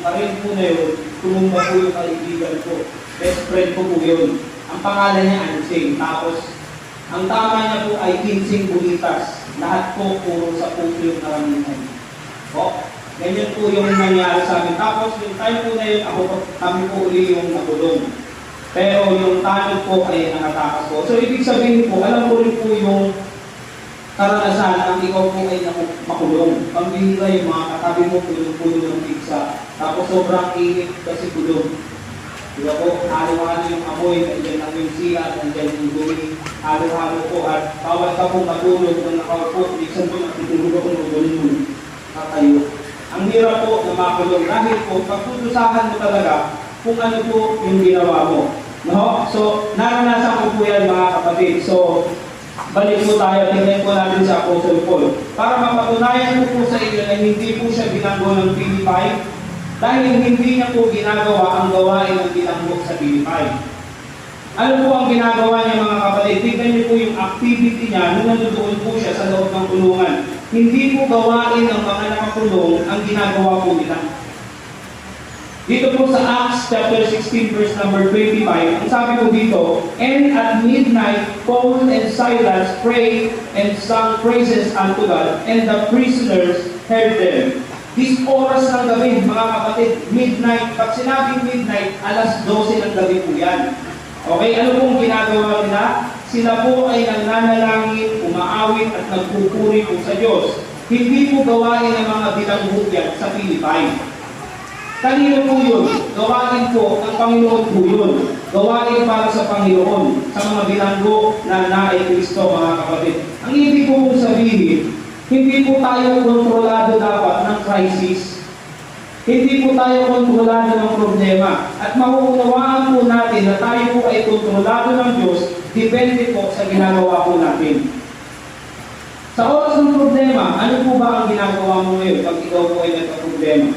karin po na yun, tumumba po yung kaibigan ko. Best friend ko po yun. Ang pangalan niya, Ansing. Tapos, ang tama niya po ay 15 bulitas. Lahat po puro sa puso yung karamihan. Ganyan po yung nangyari sa amin. Tapos yung time po na yun, kami po uli yung nakulong. Pero yung tanod po ay nakatakas po. So ibig sabihin po, alam ko rin po yung karanasan ang ikaw po ay makulong. Pambihira yung mga katabi mo, pulo-pulo ng pizza. Tapos sobrang init kasi kulong. Diba po, halo-halo yung amoy, nandiyan ang yung siya, nandiyan yung dumi, halo-halo po. At bawat ka po matulog ng nakaupo, minsan po natutulog ako ng gulong katayo. Ang hirap po na makulong dahil po, pagtutusahan mo talaga kung ano po yung ginawa mo. No? So, naranasan ko po yan mga kapatid. So, balik po tayo, tingnan po natin sa Apostle Paul. Para mapatunayan ko po sa inyo na hindi po siya binanggo ng Pilipay, dahil hindi niya po ginagawa ang gawain ng binanggo sa Pilipay. Ano po ang ginagawa niya mga kapatid? Tingnan niyo po yung activity niya nung nandoon po siya sa loob ng kulungan. Hindi po gawain ng mga nakakulong ang ginagawa po nila. Dito po sa Acts chapter 16 verse number 25, ang sabi po dito, and at midnight, Paul and Silas prayed and sang praises unto God, and the prisoners heard them. This oras ng gabi, mga kapatid, midnight. Pag sinabing midnight, alas 12 ng gabi po yan. Okay, ano pong ginagawa nila? Sila po ay nananalangin, umaawit at nagpupuri po sa Diyos. Hindi po gawain ng mga bilanghog yan sa Pilipay. Kanino po yun? Gawain po ng Panginoon po yun. Gawain para sa Panginoon, sa mga bilanggo na naay Kristo, mga kapatid. Ang ibig po sabihin, hindi po tayo kontrolado dapat ng crisis. Hindi po tayo kontrolado ng problema. At makuunawaan po natin na tayo po ay kontrolado ng Diyos, depende po sa ginagawa po natin. Sa oras ng problema, ano po ba ang ginagawa mo ngayon pag ikaw po ay nagka-problema?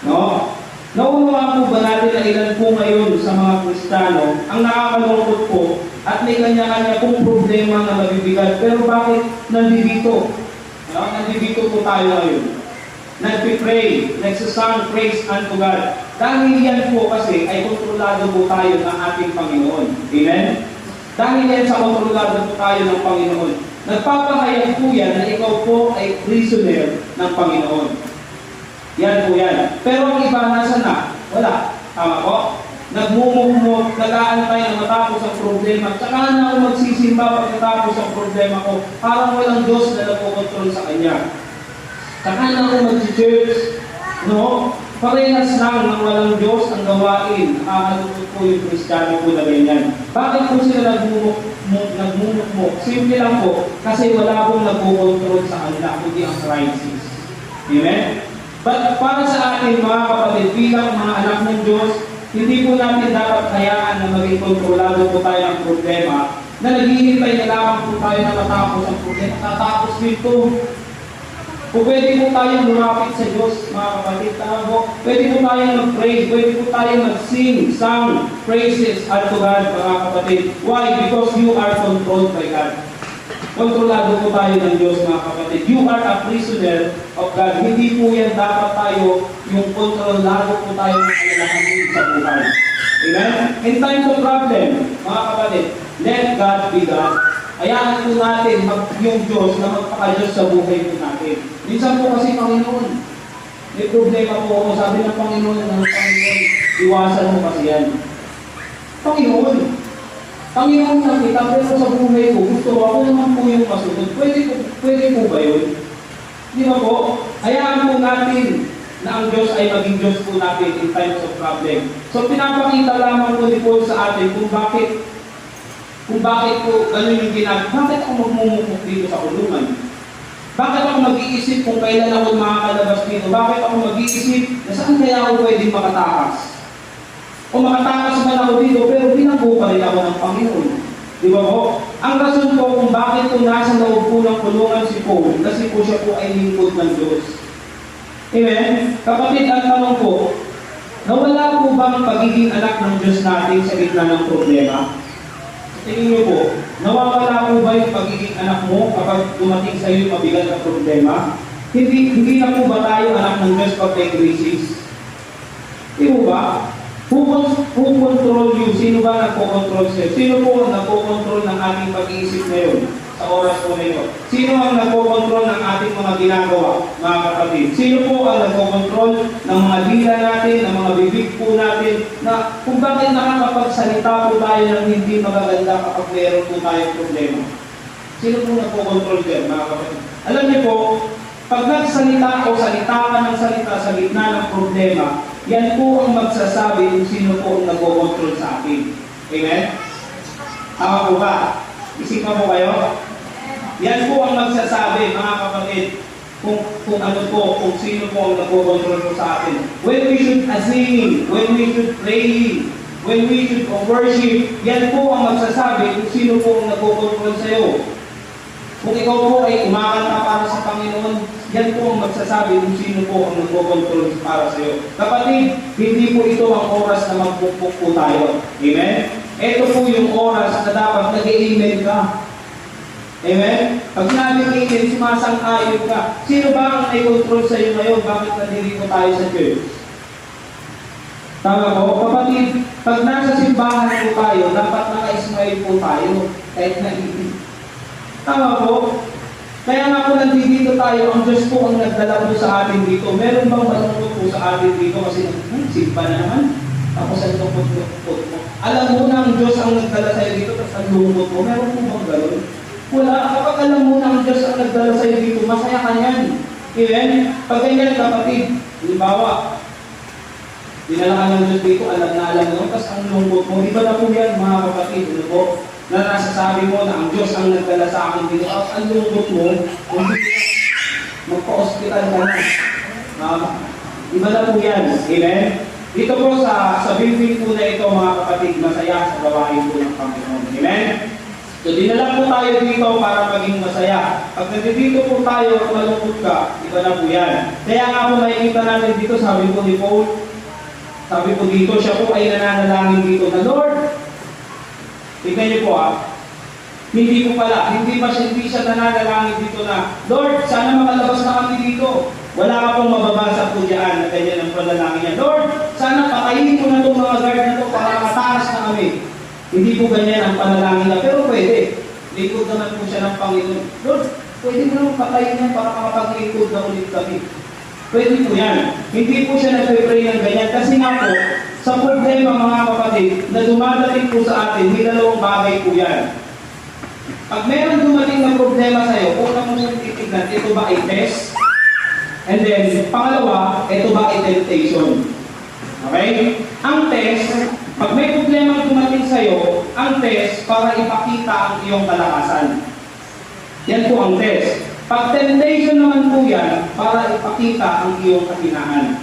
No? Naunawaan po ba natin na ilan po ngayon sa mga Kristiyano ang nakakalungkot po at may kanya-kanya pong problema na mabibigat, pero bakit nandito? No? Nandito po tayo ngayon. nagpipray, nagsasang praise unto God. Dahil yan po kasi ay kontrolado po tayo ng ating Panginoon. Amen? Dahil yan sa kontrolado po tayo ng Panginoon. Nagpapahayag po yan na ikaw po ay prisoner ng Panginoon. Yan po yan. Pero ang iba nasa na? Wala. Tama po? Nagmumukmuk, nag-aantay na matapos ang problema. Tsaka na ako magsisimba pagkatapos ang problema ko. Parang walang Diyos na nagpokontrol sa kanya. Tsaka na ako mag-church. No? Parehas lang ng walang Diyos ang gawain. Nakakalungkot po yung Kristiyano po na ganyan. Bakit po sila nagmumukmuk? Simple lang po. Kasi wala pong nagpokontrol sa kanila, kundi ang crisis. Amen? But para sa atin mga kapatid, bilang mga anak ng Diyos, hindi po natin dapat hayaan na maging kontrolado po tayo ng problema na naghihintay na lamang po tayo na matapos ang problema. Tatapos dito. Kung pwede po tayong lumapit sa Diyos, mga kapatid, pwede po tayong mag-praise, pwede po tayong mag-sing, song, praises unto God, mga kapatid. Why? Because you are controlled by God. Kontrolado po tayo ng Diyos, mga kapatid. You are a prisoner of God. Hindi po yan dapat tayo yung kontrolado po tayo ng alalahanin sa buhay. Amen? In times of problem, mga kapatid, let God be God. Hayaan po natin yung Diyos na magpaka-Diyos sa buhay po natin. Minsan po kasi, Panginoon, may problema po ako. Sabi ng Panginoon, iwasan mo kasi yan. Panginoon na kita, pero sa buhay ko, gusto ako naman po yung masunod. Pwede po ba yun? Di ba po? Hayaan po natin na ang Diyos ay maging Diyos po natin in times of problem. So pinapakita lamang po ni Paul sa atin kung bakit po ganun yung ginagawa. Bakit ako magmumukmuk dito sa kulungan? Bakit ako mag-iisip kung kailan ako makakalabas dito? Bakit ako mag-iisip na saan kaya ako pwedeng makatakas? O makatakas man ako dito, pero binanggo pa rin ako ng Panginoon. Di ba po? Ang rason po kung bakit po nasa loob po ng kulungan si Paul, kasi po siya po ay lingkod ng Diyos. Amen? Kapatid, ang tanong po, nawala po ba ang pagiging anak ng Diyos natin sa gitna ng problema? Tingin niyo po, nawawala po ba yung pagiging anak mo kapag dumating sa iyo mabigat na problema? Hindi na po ba tayo anak ng Diyos pag may crisis? Di po ba? Who control you? Sino ba nagpo-control sa'yo? Sino po ang nagpo-control ng ating pag-iisip ngayon sa oras po ngayon? Sino ang nagpo-control ng ating mga ginagawa, mga kapatid? Sino po ang nagpo-control ng mga dila natin, ng mga bibig po natin, na kung bakit nakakapagsalita po tayo ng hindi magaganda kapag meron po tayong problema? Sino po nagpo-control dyan, mga kapatid? Alam niyo po, pag nagsalita o salita ka ng salita sa gitna ng problema, yan po ang magsasabi kung sino po ang nagko-control sa akin. Amen? Tama po ba? Isipan mo kayo? Yan po ang magsasabi, mga kapatid, kung ano po, kung sino po ang nagko-control po sa atin. When we should sing, when we should pray, when we should worship, yan po ang magsasabi kung sino po ang nagko-control sa iyo. Kung ikaw po ay umakanta para sa Panginoon, yan po ang magsasabi kung sino po ang nagpo-control para sa iyo. Kapatid, hindi po ito ang oras na magpupuk po tayo. Amen? Ito po yung oras na dapat nag-i-amen ka. Amen? Pag namin amen, sumasang-ayon ka. Sino ba ang nai-control sa iyo ngayon? Bakit nandito tayo sa church? Tama po, kapatid, pag nasa simbahan po tayo, dapat naka-smile po tayo. Kahit na-ibig. Tama po. Kaya nga po nandito tayo, ang Diyos po ang nagdala po sa atin dito. Meron bang malungkot po sa atin dito kasi simpa na naman? Tapos ang lungkot mo. Alam mo na ang Diyos ang nagdala sa'yo dito, tapos ang lungkot mo. Meron po bang gano'n? Wala. Kapag alam mo na ang Diyos ang nagdala sa'yo dito, masaya ka yan. Amen? Pag ganyan, kapatid, halimbawa, dinala ka ng Diyos dito, alam mo, tapos ang lungkot mo. Iba na po yan, mga kapatid. Ano po? Na nasasabi mo na ang Diyos ang nagdala sa akin dito. Ang lungkot mo, magpa-hospital ka na. Iba na po yan. Amen? Dito po sa building po na ito, mga kapatid, masaya sa gawain po ng Panginoon. Amen? So, dinala po tayo dito para maging masaya. Pag nandito po tayo at malungkot ka, iba na po yan. Kaya nga po makikita natin dito, sabi po ni Paul, sabi po dito, siya po ay nananalangin dito na, Lord, tignan niyo po hindi po pala, hindi siya nananalangin dito na, Lord, sana makalabas na kami dito. Wala ka pong mababasa po diyan na ganyan ang panalangin niya. Lord, sana patayin ko na itong mga guard na ito para mataas na kami. Hindi po ganyan ang panalangin niya, pero pwede. Likod naman po siya ng Panginoon. Lord, pwede mo naman patayin niya para makapag-likod na ulit kami. Pwede po yan. Hindi po siya nagpe-pray ng ganyan. Kasi nga po, sa problema mga kapatid, na dumadating po sa atin, may dalawang bagay po yan. Pag meron dumating na problema sa'yo, una mo mong titignan, ito ba ay test? And then, pangalawa, ito ba ay temptation? Okay? Ang test, pag may problema dumating sa'yo, ang test para ipakita ang iyong kalakasan. Yan po ang test. Pag temptation naman po yan, para ipakita ang iyong kahinaan.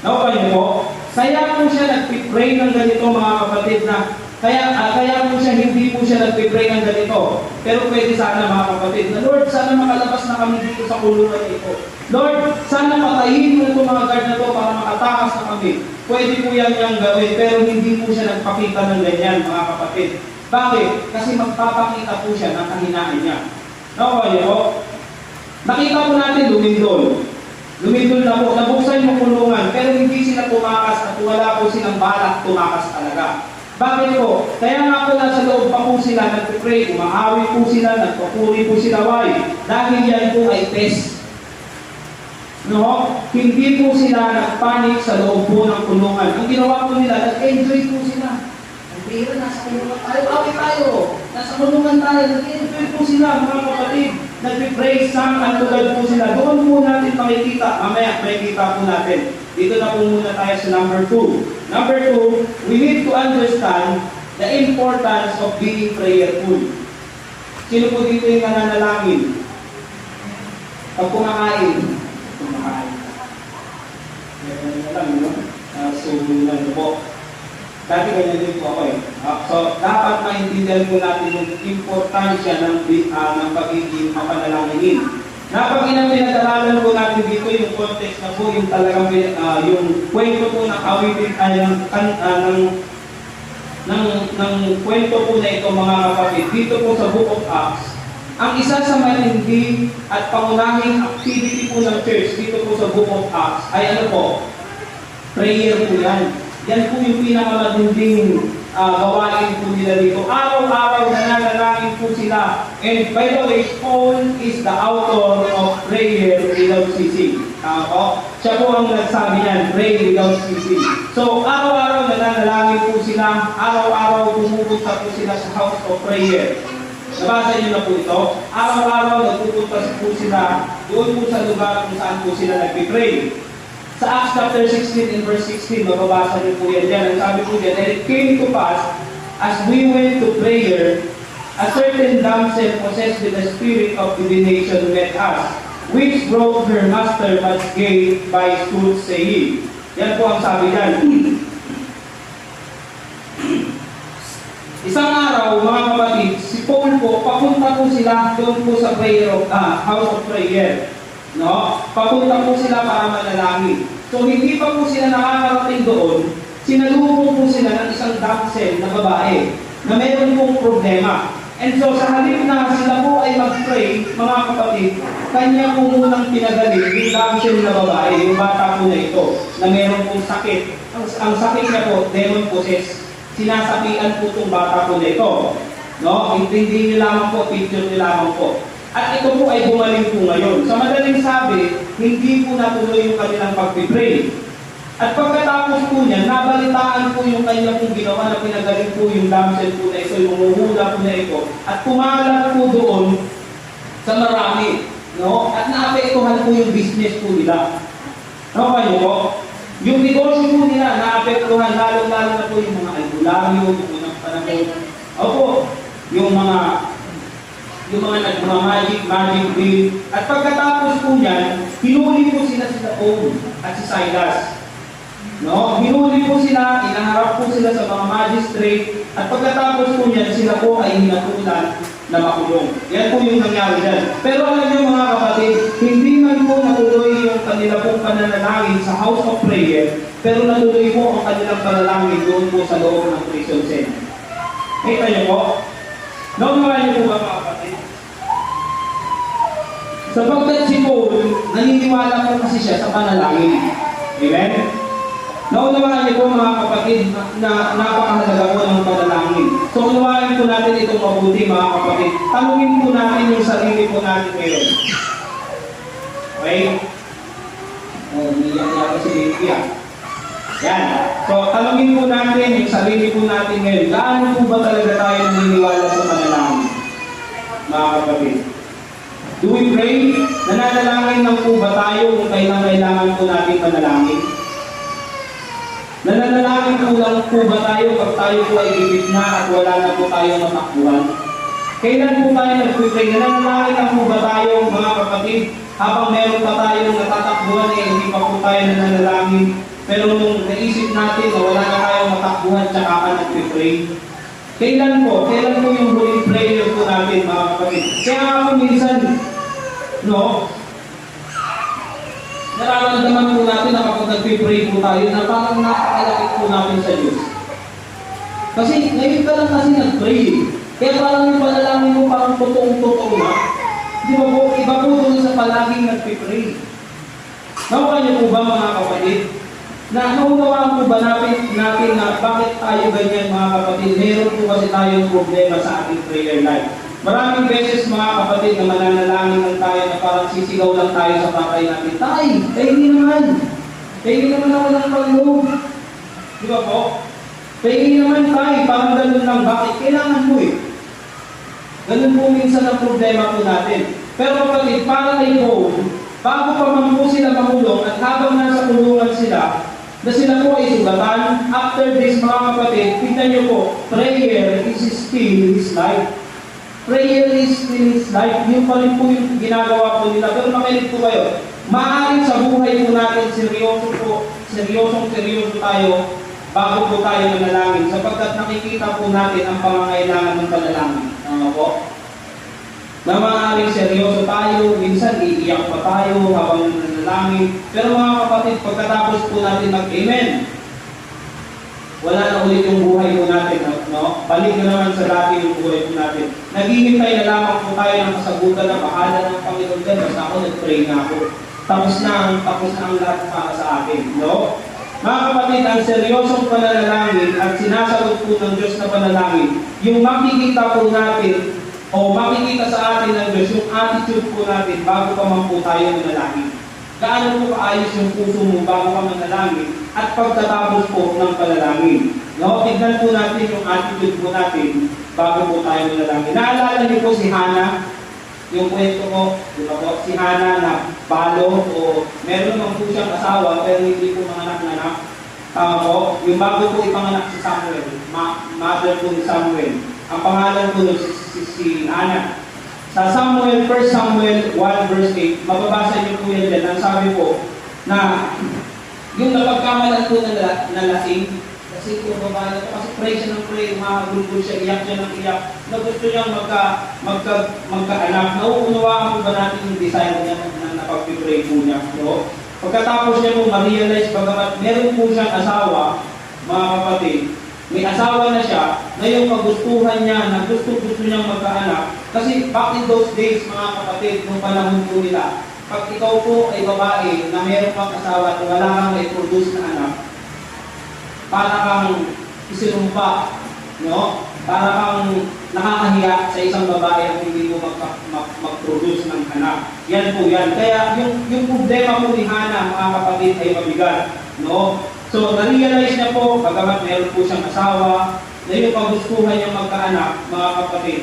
Nakuha niyo po? Kaya po siya nagpipray ng ganito mga kapatid na kaya po siya, hindi po siya nagpipray ng ganito. Pero pwede sana mga kapatid na, Lord, sana makalabas na kami dito sa kulungan ito. Lord, sana patayin mo itong mga guard na ito para makatakas na kami. Pwede po yan niyang gawin, pero hindi po siya nagpakita ng ganyan mga kapatid. Bakit? Kasi magpapakita po siya ng kahinaan niya. Nakuha niyo po? Nakita po natin lumindol. Lumindol na po, nabuksan yung kulungan, pero hindi sila tumakas at wala po silang balak tumakas talaga. Bakit po? Kaya nga po nasa loob pa po sila, nagpipray, umaawi po sila, nagpapuri po sila, why? Dahil yan po ay test. No? Hindi po sila nagpanik sa loob po ng kulungan. Ang ginawa po nila, nag-enjoy po sila. Ang pira, nasa kulungan tayo, awit tayo. Nasa kulungan tayo, nag-enjoy po sila, mga kapatid. Nag-praise sang and to God po sila. Doon po natin makikita. Mamaya, makikita po natin. Dito na po muna tayo sa number 2. Number 2, we need to understand the importance of being prayerful. Sino po dito yung nananalangin? Pag kumakain. Kumakain. Meron na lang, no? So, ano po. Dati ganyan din po ako eh. So, dapat maintindihan po natin yung importansya ng pagiging mapanalanginin. Napag inang pinag-aralan po natin dito yung context na po, yung talagang yung kwento po ng awitin ay ng kwento po na ito mga kapatid. Dito po sa Book of Acts, ang isa sa matindi at pangunahing activity po ng church dito po sa Book of Acts ay ano po? Prayer po yan. Yan po yung pinakamatinding gawain po nila dito. Araw-araw nananalangin po sila. And by the way, Paul is the author of prayer without ceasing. Siya po ang nagsabi niyan, pray without ceasing. So, araw-araw nananalangin po sila. Araw-araw pumupunta po sila sa house of prayer. Nabasa niyo na po ito. Araw-araw nagpupunta po sila doon po sa lugar kung saan po sila nagpipray. Sa Acts chapter 16 and verse 16, mababasa niyo po yan dyan. Ang sabi po dyan, and it came to pass, as we went to prayer, a certain damsel possessed with the spirit of divination met us, which brought her master much gain by soothsaying. Yan po ang sabi dyan. Isang araw, mga kapatid, si Paul po, papunta po sila doon po sa house of prayer. No? Papunta po sila para manalangin. So hindi pa po sila nakakarating doon, sinalubong po sila ng isang damsel na babae na meron pong problema. And so sa halip na sila po ay mag-pray, mga kapatid, kanya po munang pinagaling yung damsel na babae, yung bata po na ito, na meron pong sakit. Ang sakit niya po, demon possessed. Sinasabihan po itong bata po na ito. No? Hindi nyo lamang po, picture nyo lamang po. At ito po ay bumaling po ngayon. Sa madaling sabi, hindi po natuloy yung kanilang pag-pray. At pagkatapos po niya, nabalitaan po yung kanya pong ginawa na pinagaling po yung damsel po na ito, yung umuhula po na ito. At kumalat po doon sa marami. No? At naapektuhan po yung business po nila. No, kayo po? Yung negosyo po nila, naapektuhan lalo-lalo na po yung mga albularyo, yung unang panahon. Opo, yung mga nagmamagic, magic bill. At pagkatapos po niyan, hinuli po sila Paul at si Silas. No? Hinuli po sila, inaharap po sila sa mga magistrate, at pagkatapos po niyan, sila po ay hinatulan na makulong. Yan po yung nangyari dyan. Pero alam niyo mga kapatid, hindi man po natuloy yung kanila pong pananalangin sa house of prayer, pero natuloy po ang kanilang panalangin doon po sa loob ng prison cell. Kita niyo po? Naunawaan niyo po ba mga kapatid? Sapagkat si Paul, naniniwala po kasi siya sa panalangin. Amen? Naunawaan niyo po mga kapatid na napakahalaga po ng panalangin. So unawain po natin itong mabuti mga kapatid. Tanungin po natin yung sarili po natin ngayon. Okay? Niyak si Biblia. Yan. So tanungin po natin yung sarili po natin ngayon. Gaano po ba talaga tayo naniniwala sa panalangin? Mga kapatid. Do we pray? Nananalangin lang po ba tayo kung kailangan po natin panalangin? Nananalangin po lang po ba tayo pag tayo po ay gipit na at wala na po tayong matakbuhan? Kailan po tayo nag-pray? Nananalangin lang po ba tayo mga kapatid habang meron pa tayong natatakbuhan hindi pa po tayo nananalangin? Pero nung naisip natin na wala na tayong matakbuhan tsaka ka nag-pray? Kailan po? Kailan po yung huling prayer po natin mga kapatid? Kaya ako minsan, nararamdaman po natin na kapag nag-pray po tayo na parang napakalapit po natin sa Diyos. Kasi ngayon ka lang kasi nag-pray. Kaya parang yung panalangin mo parang totoong-totoo na. Di ba po? Iba po doon sa palaging nag-pray. Nakuha niyo po ba mga kapatid? Na naunawaan po ba natin na bakit tayo ganyan mga kapatid? Meron po kasi tayong problema sa ating prayer life. Maraming beses mga kapatid na mananalangin lang tayo na parang sisigaw lang tayo sa patay natin. Tay, hindi naman. Hindi naman ako ng pag-loob. Di ba po? Hindi naman tayo, parang ganun lang. Bakit? Kailangan mo eh. Ganun po minsan ang problema po natin. Pero kapatid, para kay Paul, bago pa man po sila mahulog at habang nasa kulungan sila, na sila po ay sugatan, after this mga kapatid, tignan niyo po, prayer is still his life. Prayer is still his life. Yun pa rin po yung ginagawa po nila. Pero makinig po kayo, maaaring sa buhay po natin, seryosong tayo bago po tayo manalangin. Sapagkat nakikita po natin ang pangangailangan ng panalangin. Po? Na maaaring seryoso tayo, minsan iiyak pa tayo habang nanalangin. Pero mga kapatid, pagkatapos po natin mag-amen, wala na ulit yung buhay po natin, no? Balik na naman sa dati yung buhay po natin. Naghihintay na lamang po tayo ng kasagutan na bahala ng Panginoon dyan. Basta ako, nag-pray na ako. Tapos na ang lahat para sa akin, no? Mga kapatid, ang seryosong pananalangin at sinasagot po ng Diyos na panalangin, yung makikita po natin o makikita sa atin ng Diyos, yung attitude po natin bago pa man po tayo manalangin. Gaano po kaayos yung puso mo bago ka manalangin at pagtatapos po ng panalangin. No? Tignan po natin yung attitude po natin bago po tayo manalangin. Naalala niyo po si Hannah, yung kwento ko, di ba po, si Hannah na balo o meron naman po siyang asawa pero hindi po mga anak-anak. Tama po, yung bago po ipanganak si Samuel, mother po ni Samuel. Ang pangalan po si Hannah. Sa 1 Samuel 1 verse 8, mababasa niyo po yan dyan. Ang sabi po na yung napagkamalan po na lasing, kasi po babae po, kasi pray siya ng pray, umahagulgul siya, iyak siya ng iyak, na gusto niyang magkaanak. Nauunawaan po ba natin yung desire niya na napag-pray po niya? No? Pagkatapos niya po ma-realize, bagamat meron po siyang asawa, mga kapatid, may asawa na siya, na yung magustuhan niya, na gusto niyang magkaanak. Kasi back in those days, mga kapatid, nung panahon po nila, pag ikaw po ay babae na meron pang asawa at wala kang i-produce na anak, para kang isinumpa, no? Para kang nakakahiya sa isang babae at hindi mo mag-produce ng anak. Yan po yan. Kaya yung problema po ni Hannah, mga kapatid, ay mabigat, no? So, na-realize niya po, bagamat meron po siyang asawa, na yung pagustuhan niyang magkaanak, mga kapatid,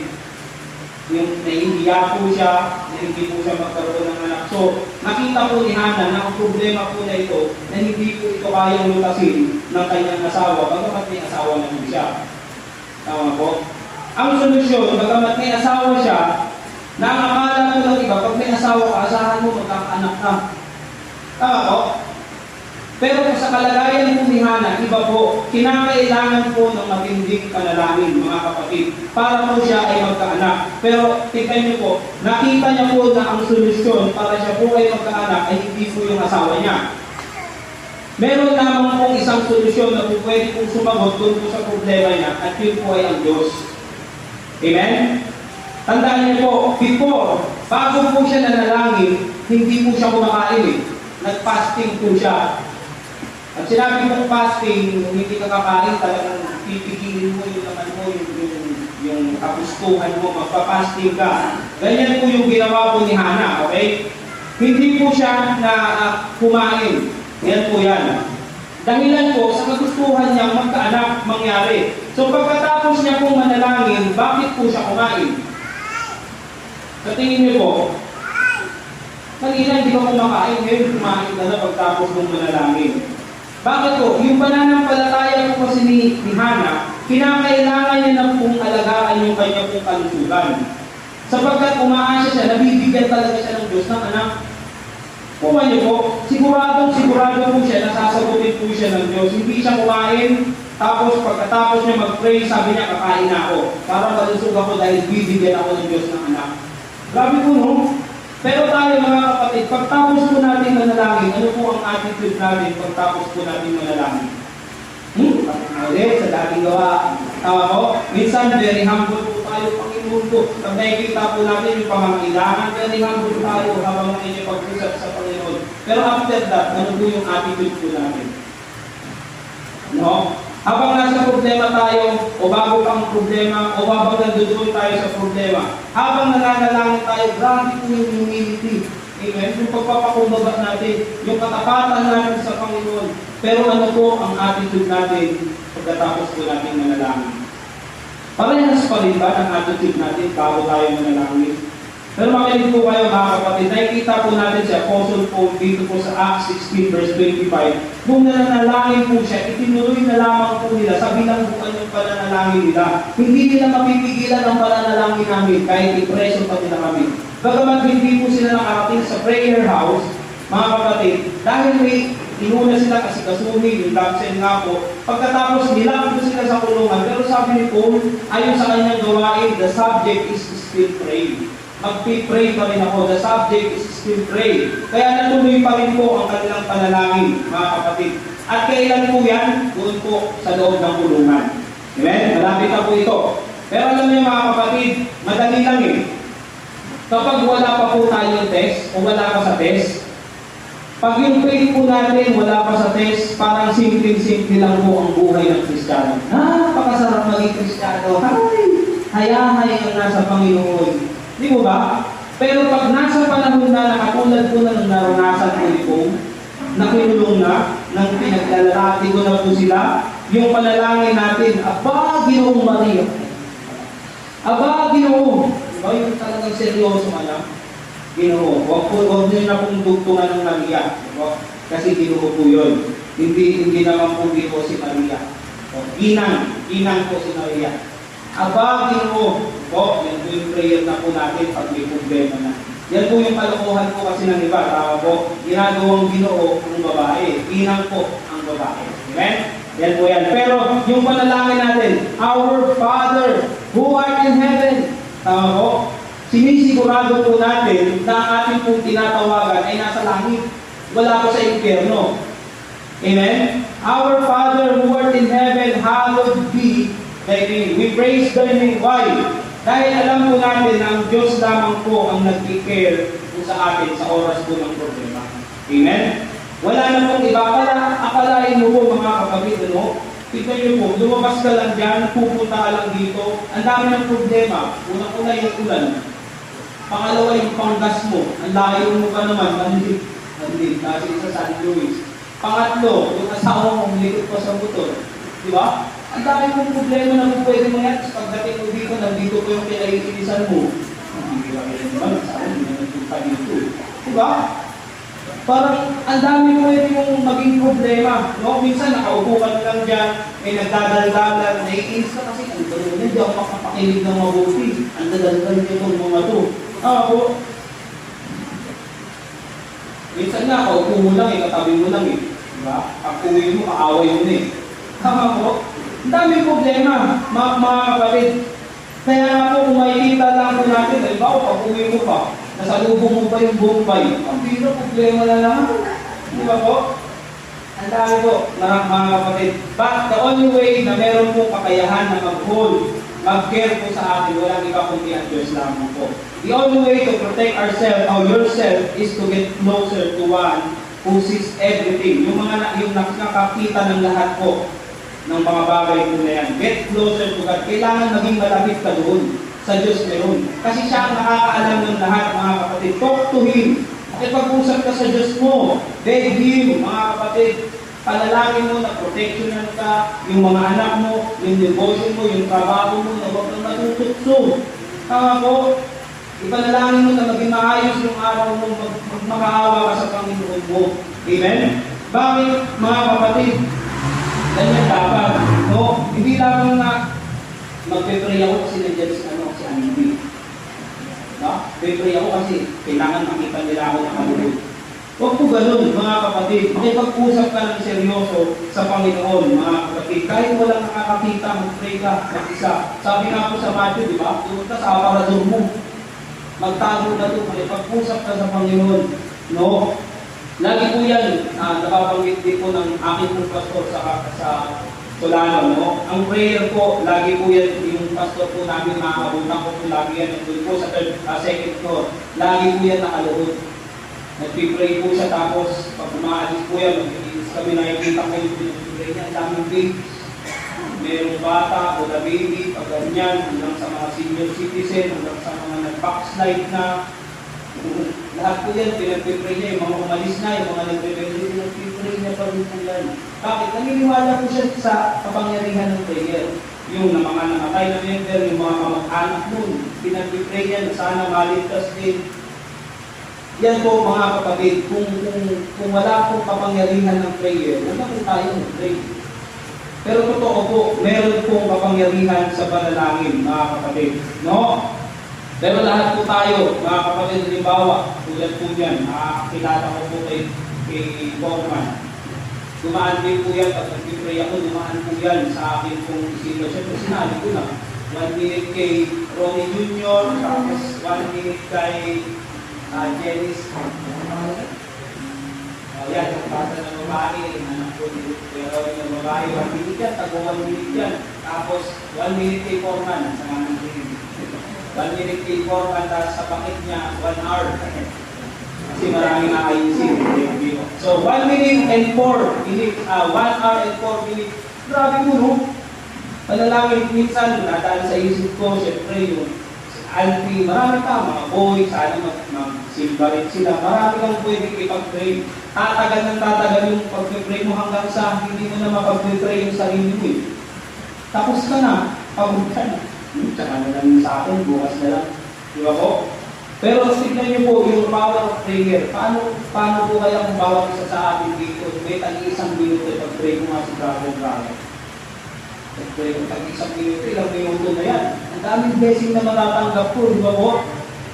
yung naiiyak po siya, na hindi po siya magkaroon ng anak. So, nakita po ni Hannah na ang problema po na ito, na hindi po ito kayang lutasin ng kanyang asawa, bagamat may asawa na po siya. Tama po? Ang solusyon, bagamat may asawa siya, na ang akala po ng iba, pag may asawa ka, asahan mo magkakaanak ka. Tama po? Pero kung sa kalagayan po ni Hannah, iba po, kinakailangan po ng matinding panalangin, mga kapatid, para po siya ay magkaanak. Pero tingnan niyo po, nakita niya po na ang solusyon para siya po ay magkaanak ay hindi po yung asawa niya. Meron lamang pong isang solusyon na po pwede pong sumagot doon po sa problema niya at yun po ay ang Diyos. Amen? Tandaan niyo po, before Bago po siya nanalangin, hindi po siya kumakain eh. Nag-fasting po siya. At sinabi mong fasting, kung hindi ka kakain, talagang pipigilin mo yung naman mo, yung kapustuhan mo, magpa-fasting ka. Ganyan po yung ginawa po ni Hannah, okay? Hindi po siya na kumain. Yan po yan. Dahilan po sa kagustuhan niyang magkaanak mangyari. So pagkatapos niya pong manalangin, bakit po siya kumain? Sa tingin niyo po, kanina hindi ka kumakain, ngayon kumain ka na pagtapos mong manalangin. Bakit po? Yung pananampalataya po kasi ni Hannah, kinakailangan niya na pong alagaan yung kanya pong kalusugan. Sapagkat umaasa siya, nabibigyan talaga siya ng Diyos ng anak. Kung ano po, sigurado po siya, nasasagutin po siya ng Diyos. Hindi siya kumain, tapos pagkatapos niya mag-pray, sabi niya, kakain na ako. Para malusog ako dahil bibigyan ako ng Diyos ng anak. Grabe po, no? Pero tayo mga kapatid, pagtapos po natin manalangin, ano po ang attitude natin pagtapos po natin manalangin? Ulit, sa dating gawa. Tawa ko, minsan very humble po tayo, Panginoon ko. Pag nakikita po natin yung pangangailangan, very humble tayo habang nakikipag-usap sa Panginoon. Pero after that, ano po yung attitude po natin? No? Habang nasa problema tayo, o bago pang problema, o habang nandoon tayo sa problema, habang nananalangin tayo, grabe po yung humility. Amen? Yung pagpapakumbaba natin, yung katapatan natin sa Panginoon. Pero ano po ang attitude natin pagkatapos po natin manalangin? Parehas pa rin ba ang attitude natin bago tayo manalangin? Pero makinig po kayo mga kapatid, nakikita po natin si Apostle Paul dito po sa Acts 16 verse 25. Nung nananalangin po siya, itinuloy na lamang po nila sa bilangguan yung pananalangin nila. Hindi nila mapipigilan ang pananalangin namin kahit ipreso pa nila kami. Bagamat hindi po sila nakarating sa prayer house, mga kapatid, dahil may inuna sila kasi kasumi, yung damsel nga po, pagkatapos nilakad po sila sa kulungan, pero sabi ni Paul, ayon sa kanyang gawain, the subject is still praying. Magpipray pa rin ako. The subject is still pray. Kaya natuloy pa rin po ang kanilang panalangin, mga kapatid. At kailan po yan? Doon po sa loob ng kulungan. Amen? Malapit na po ito. Pero alam niyo mga kapatid, madali lang eh. Kapag wala pa po tayong test, o wala pa sa test, pag yung faith po natin wala pa sa test, parang simple-simple lang po ang buhay ng Kristiyano. Napakasarap maging Kristiyano. Hayahay ang nasa Panginoon. Di mo ba? Pero pag nasa panahon na nakatulad po na ng naranasan ko ni Paul, na kinulong na, nang pinaglalati ko na po sila, yung panalangin natin, Aba, Ginoong Maria. Aba, Ginoo. Diba yung talagang seryoso ka na? Ginoo. Huwag nyo na pong dugtungan ng Maria. Diba? Kasi Ginoo po yun. Hindi naman po Ginoo si Maria. Inang po si Maria. Aba, Ginoo. Yan po yung prayer na po natin pag may problema na. Yan po yung kalokohan po kasi ng iba. Tama po, ginagawang Ginoo ng babae. Inang po ang babae. Amen? Yan po yan. Pero yung panalangin natin, Our Father, who art in heaven. Tama po? Sinisigurado po natin na ang ating pong tinatawagan ay nasa langit. Wala po sa impyerno. Amen? Our Father, who art in heaven, hallowed be thy name. We praise thy name. Why? Dahil alam po natin na ang Diyos lamang po ang nag-care po sa atin sa oras po ng problema. Amen? Wala na pong iba. Akalain mo po mga kapatid, ano? Tignan niyo po, lumabas ka lang dyan, pupunta ka lang dito, ang dami ng problema. Unang-una yung ulan. Pangalawa yung panggas mo. Ang layo mo pa naman, manlit, kasi sa San Luis. Pangatlo, yung asawa mo, likod pa sa motor. Di ba? Ang dami mong problema na kung pwede mo yan. Pagdating mo dito, nandito po yung kinaiinisan mo. Hindi ka kaya naman, saan hindi na nagpunta dito. Diba? Parang ang dami pwede mong maging problema. No? Minsan nakaupo ka na lang dyan, may nagdadal-dalan, naiinis ka kasi ang dalo na, hindi ako makapakinig ng mabuti. Ang dadal-dal niyo itong mga to. Po. Minsan nga, kaupo mo lang katabi mo lang Diba? Pag uwi mo, kaaway mo Tama po. Ang daming problema, mga kapatid. Kaya nga po, kung makikita lang po natin, halimbawa, pag uwi mo pa, nasalubong mo pa yung Bombay, ang biro, problema na naman. Di ba po? Ang dami po, mga kapatid. But the only way na meron po kakayahan na mag-hold mag-care po sa atin, walang iba kundi ang Diyos lamang po. The only way to protect ourselves or yourself is to get closer to one who sees everything. Yung nakakakita ng lahat po ng mga bagay po na yan. Get closer to God. Kailangan maging malapit ka doon sa Diyos meron. Kasi siya ang nakakaalam ng lahat, mga kapatid. Talk to Him. Makipag-usap ka sa Diyos mo. Beg Him, mga kapatid. Panalangin mo na protectionan ka, yung mga anak mo, yung negosyo mo, yung trabaho mo, na huwag kang matututso. Tama po, ipanalangin mo na maging maayos yung araw mo, magmakaawa ka sa Panginoon mo. Amen? Bakit, mga kapatid? Ganyan dapat, no? Hindi lamang na magpe-pray ako kasi nandiyan si Andy. No? Pe-pray ako kasi kailangan makita nila ako na kalulog. Huwag po ganun, mga kapatid. Makipag-usap ka ng seryoso sa Panginoon, mga kapatid. Kahit walang nakakakita, mag-pray ka, mag-isa. Sabi nga po sa Matthew, di ba? Doon ka sa aparador mo. Magtago na doon, makipag-usap ka sa Panginoon. No? Lagi po yan, napapanggit din po ng aking pong pastor sa Solano, no? Ang prayer po, lagi po yan, yung pastor po namin, makakabutan ko po lagi yan, doon po sa second floor. Lagi po yan nakaluhod. Nagpipray po siya, tapos pag umaalis po yan, mag-iis kami, nakikita ko yung pinagpipray niya, ang daming babies. Merong bata o the baby, pag ganyan, hanggang sa mga senior citizen, hanggang sa mga nag-backslide na. Lahat po yan, pinagpipray niya, yung mga umalis na, yung mga nagpipray, pinagpipray niya pa rin po yan. Bakit? Naniniwala po siya sa kapangyarihan ng prayer. Yung mga namatay na member, yung mga kamag-anak nun, pinagpipray niya, sana maligtas din. Yan po mga kapatid, kung wala pong kapangyarihan ng prayer, wala po tayo mag-pray. Pero totoo po, meron pong kapangyarihan sa panalangin, mga kapatid. No? Pero lahat po tayo, mga kapatid, halimbawa, tulad po yan, nakakilala ko po kay Borman. Dumaan din po yan, pag nag-pray ako, dumaan po yan sa akin pong isipin. Siyempre, sinabi ko na, 1 minute kay Ronnie Jr., tapos 1 minute kay Janice. Yan, yung bata ng babae, anak ko, pero yung babae, 1 minute yan, tago 1 minute yan. Tapos, 1 minute kay Foreman, sa mga nagsinig. 1 minute kay Foreman, tapos sa pakit niya, 1 hour. Kasi maraming ayusin. So, 1 minute and 4 minutes, 1 hour and 4 minutes. Grabe mo, no? Panalangin, minsan, nadaan sa isip ko, syempre yun. Alfie, marami ka, mga boy, sana mag-silva rin sila. Marami kang pwedeng ipag-pray. Tatagal yung pag-pray mo hanggang sa hindi mo na mapag-pray yung sarili mo. Tapos ka na, pagod ka na. Tsaka na lang sa akin, bukas na lang. Di ba po? Pero tignan niyo po yung power of prayer. Paano po kaya kung bawat isa sa atin dito, may tag-isang minuto pag-pray mo nga si Brother. Pag-pray mo tag-isang minuto, ilang minuto na yan. Ang daming blessing na matatanggap po, di ba po?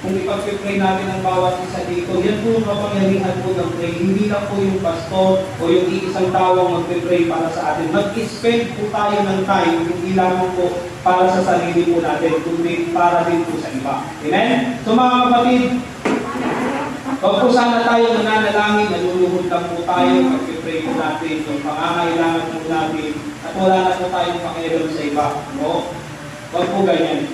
Kung ipag-pray natin ang bawat isa dito, yan po yung kapangyarihan po ng pray. Hindi lang po yung pastor o yung isang tawang mag-pray para sa atin. Mag-spend po tayo ng time, hindi lang po para sa sarili po natin, kundi para din po sa iba. Amen? So mga kapatid, huwag po sana tayo nananalangin, naluluhod lang po tayo, mag-pray po natin, yung pangangailangan po natin, at wala na po tayong pakialam sa iba. No? Huwag po ganyan.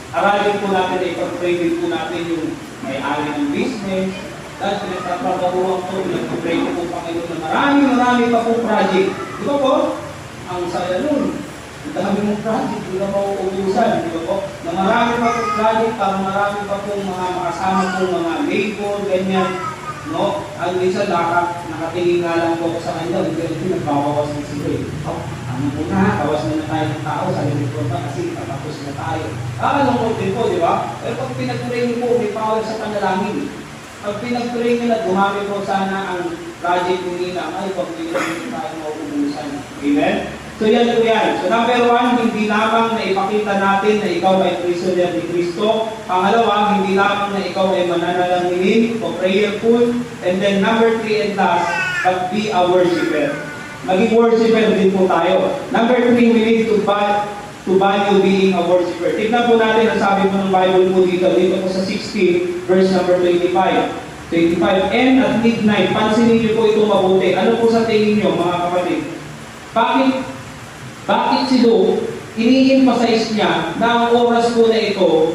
Aralin po natin, ipag-pray din po natin yung may-ari ng business. Dahil pinagtatrabahuan po, pinag-pray po po Panginoon na marami pa po project. Di ba po? Ang saya nun. Ang dami mong project, di ba po uubusan? Di ba po? Na marami pa po project, para marami pa po mga makasama po mga labor, ganyan. No? Ang minsan nakatingin nga lang po ako sa kanya, hindi nagbabawas ng sila. Ano po na, bawas na tayo ng tao sa report na kasi patapos na tayo. Lungkot din po, di ba? Pero pag pinag-pray niyo po, may power sa panalangin. Pag pinag-pray niyo na, dumami po sana ang project ko nila, ay pag pinag-pray tayo mauubusan. Amen? So yan po yan. So number 1, hindi lamang na ipakita natin na ikaw ay prisoner ni Kristo. Pangalawa, hindi lamang na ikaw ay mananalangin o prayerful. And then number 3 and last, but be a worshiper. Maging worshiper din po tayo. Number 3, we need to value being a worshiper. Tignan po natin ang sabi po ng Bible po dito po sa 16, verse number 25. And at midnight, pansinin niyo po itong mabuti. Ano po sa tingin niyo, mga kapatid? Bakit si Luke ini-emphasize niya na ang oras po na ito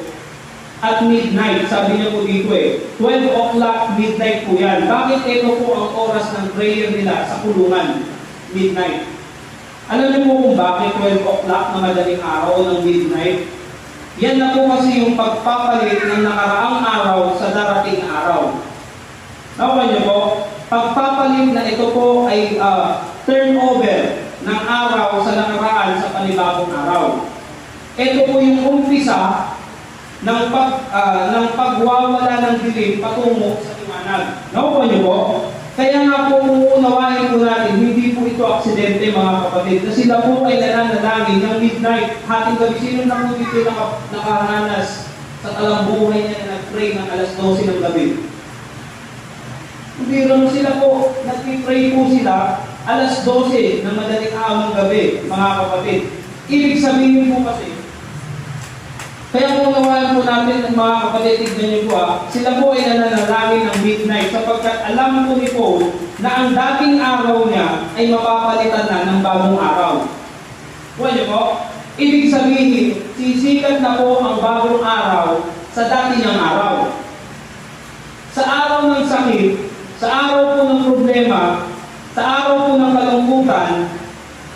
at midnight. Sabi niya po dito 12 o'clock midnight po yan. Bakit ito po ang oras ng prayer nila sa kulungan? Midnight. Alam niyo po kung bakit 12 o'clock na madaling araw ng midnight? Yan na po kasi yung pagpapalit ng nakaraang araw sa darating araw. Nakuha niyo po? Pagpapalit na ito po ay turnover ng araw sa nakaraan sa panibagong araw. Ito po yung umpisa ng pagwawala ng dilim patungo sa liwanag. Nakuha niyo po? Kaya nga po uunawain po natin, hindi po ito aksidente mga kapatid, na sila po ay nananalangin ng midnight, hating gabi. Sino na po dito nakahananas sa talambuhay niya na nag-pray ng alas 12 ng gabi? Hindi rin sila po, nag-pray po sila alas 12 ng madaling araw ng gabi, mga kapatid. Ibig sabihin po kasi, kaya kung nawalan po natin ng mga kapatid, tignan niyo po sila po ay nananalangin ng midnight sapagkat alam po ni Paul na ang dating araw niya ay mapapalitan na ng bagong araw. Kuha niyo po? Ibig sabihin, sisikat na po ang bagong araw sa dati niyang araw. Sa araw ng sakit, sa araw po ng problema, sa araw po ng kalungkutan,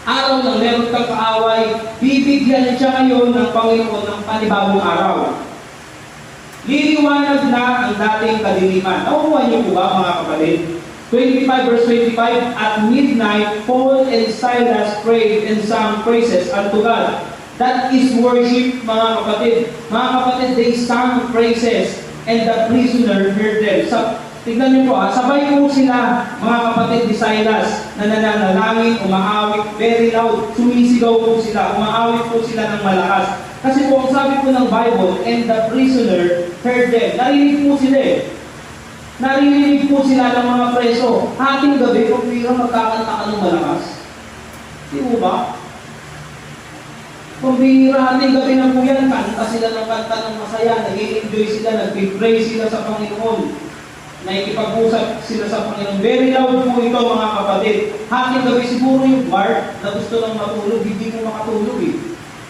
araw ng meron kang kaaway, bibigyan siya ngayon ng Panginoon ng panibagong araw. Liliwanag na ang dating kadiliman. Nakuha niyo po ba mga kapatid? 25 verse 25, at midnight, Paul and Silas prayed and sang praises unto God. That is worship, mga kapatid. Mga kapatid, they sang praises and the prisoner heard them. Tignan niyo po sabay po sila, mga kapatid ni Silas, na nananalangin, umaawit, very loud, sumisigaw po sila, umaawit po sila ng malakas. Kasi po ang sabi po ng Bible, and the prisoner heard them. Narinig po sila Narinig po sila ng mga preso. Hating gabi, kung biro magkakanta ka ng malakas. Di po ba? Kung biro, hating gabi na po yan, kanta sila ng kanta ng masaya, nag-i-enjoy sila, nag-pray sila sa Panginoon. Nakikipag-usap sila sa Panginoon. Very loud po ito mga kapatid. Hating gabi siguro yung guard na gusto lang matulog, hindi mo makatulog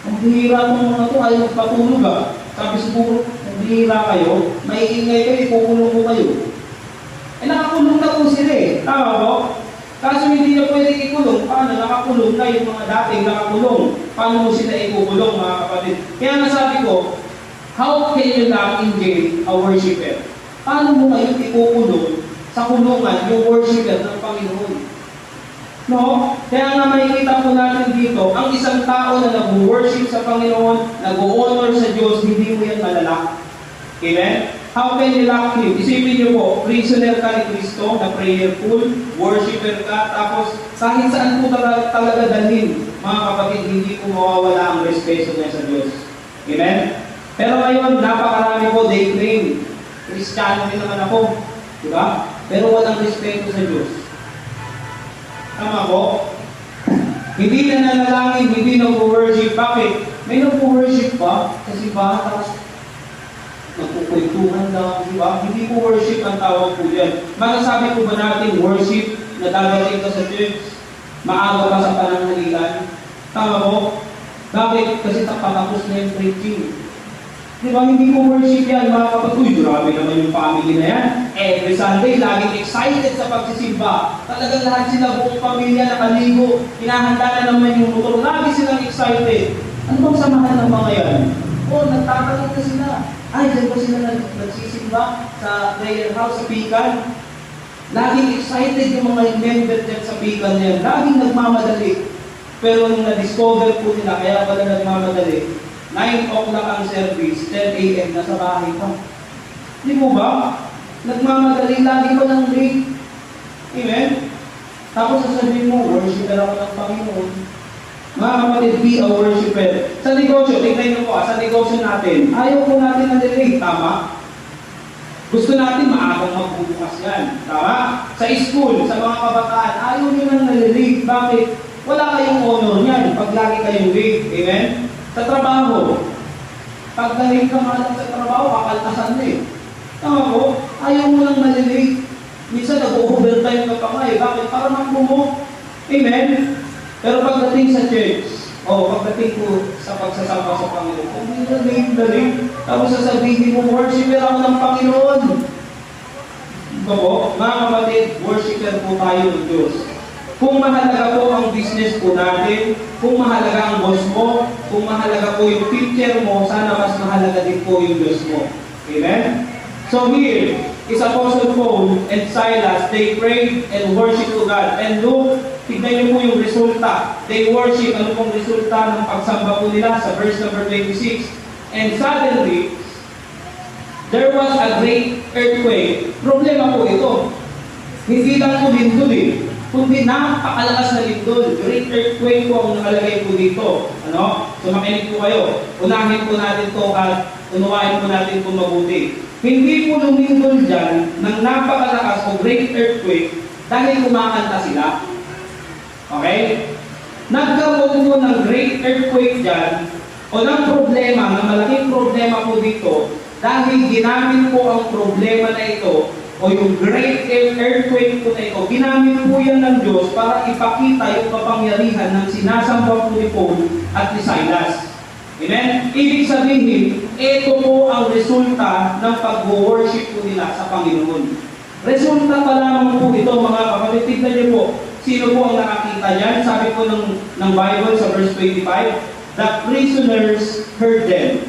Ang bihira ng mga ito, ayaw magpatulog Sabi siguro, ang bihira kayo, maiingay kayo, ipukulong ko kayo. Nakakulong na po sila Tama po? Kaso hindi na pwede ikulong. Paano? Nakakulong na yung mga dating nakakulong. Paano mo sila ipukulong mga kapatid? Kaya nasabi ko, how can you not engage a worshiper? Paano mo ngayon ipukulong sa kulungan yung worshiper ng Panginoon? No? Kaya nga makikita po natin dito, ang isang tao na nag-worship sa Panginoon, nag-honor sa Diyos, hindi mo yan malala. Amen? How can you lock him? Isipin niyo po, prisoner ka ni Kristo, na prayerful, worshiper ka, tapos kahit saan po talaga dalhin, mga kapatid, hindi po mawawala ang respeto niya sa Diyos. Amen? Pero ngayon, napakarami po, they claim, Kristiyano rin naman ako. Diba? Pero walang respeto sa Diyos. Tama po? Hindi na nanalangin, hindi na worship. Bakit? May nag-worship ba? Kasi bata, nagpupwentuhan lang, di ba? Hindi po worship ang tawag po yan. Masasabi po ba natin worship na dadating ka sa church? Maaga pa sa pananghalian? Tama po? Bakit? Kasi patapos na yung preaching. Di ba, hindi po worship yan, mga kapatid. Uy, grabe naman yung family na yan. Every Sunday, laging excited sa pagsisimba. Talagang lahat sila, buong pamilya, nakaligo. Hinahanda na naman yung motor. Lagi silang excited. Ano bang samahan ng mga yan? Nagtatalit na sila. Ay, dyan ba sila nagsisimba sa prayer house, sa Pican? Laging excited yung mga member dyan sa Pican yan. Laging nagmamadali. Pero nung na-discover po nila, kaya pala nagmamadali, 9 o'clock ang service, 10 a.m. nasa bahay pa. Di mo ba? Nagmamadali, lagi ko ng late. Amen? Tapos sasabihin mo, worshiper ako ng Panginoon. Mga kapatid, be a worshiper. Sa negosyo, tignan nyo po, sa negosyo natin, ayaw po natin na delay, tama? Gusto natin maagang magbubukas yan, tama? Sa school, sa mga kabataan, ayaw nyo nang nalilate. Bakit? Wala kayong honor yan pag lagi kayong late. Amen? Sa trabaho, pag nalate ka nga lang sa trabaho, kakaltasan na Tama po? Ayaw mo nang nalilate. Minsan nag-overtime ka pa nga Bakit? Para makbo mo. Amen? Pero pagdating sa church, pagdating ko sa pagsasamba sa Panginoon, ang galing. Tapos sasabihin mo, worshiper ako ng Panginoon. Ito po, mga kapatid, worshiper po tayo ng Diyos. Kung mahalaga po ang business po natin, kung mahalaga ang boss mo, kung mahalaga po yung future mo, sana mas mahalaga din po yung Diyos mo. Amen? So here is Apostle Paul and Silas. They prayed and worshiped to God. And look, tignan niyo po yung resulta. They worship. Ano pong resulta ng pagsamba po nila sa verse number 26? And suddenly, there was a great earthquake. Problema po ito. Hindi lang po lindol kundi napakalakas na lindol. Great earthquake po ang nakalagay po dito. So makinig po kayo. Unahin po natin to at unawain po natin po mabuti. Hindi po lumindol dyan ng napakalakas o great earthquake dahil kumakanta sila. Okay? Nagkaroon po ng great earthquake dyan o ng problema, ng malaking problema po dito dahil ginamit po ang problema na ito o yung great earthquake po na ito, ginamit po yan ng Diyos para ipakita yung kapangyarihan ng sinasamba po ni Paul at ni Silas. Amen? Ibig sabihin, ito po ang resulta ng pag-worship po nila sa Panginoon. Resulta pa lamang po ito, mga kapatid. Tignan niyo po, sino po ang nakakita niyan? Sabi po ng Bible sa verse 25, the prisoners heard them.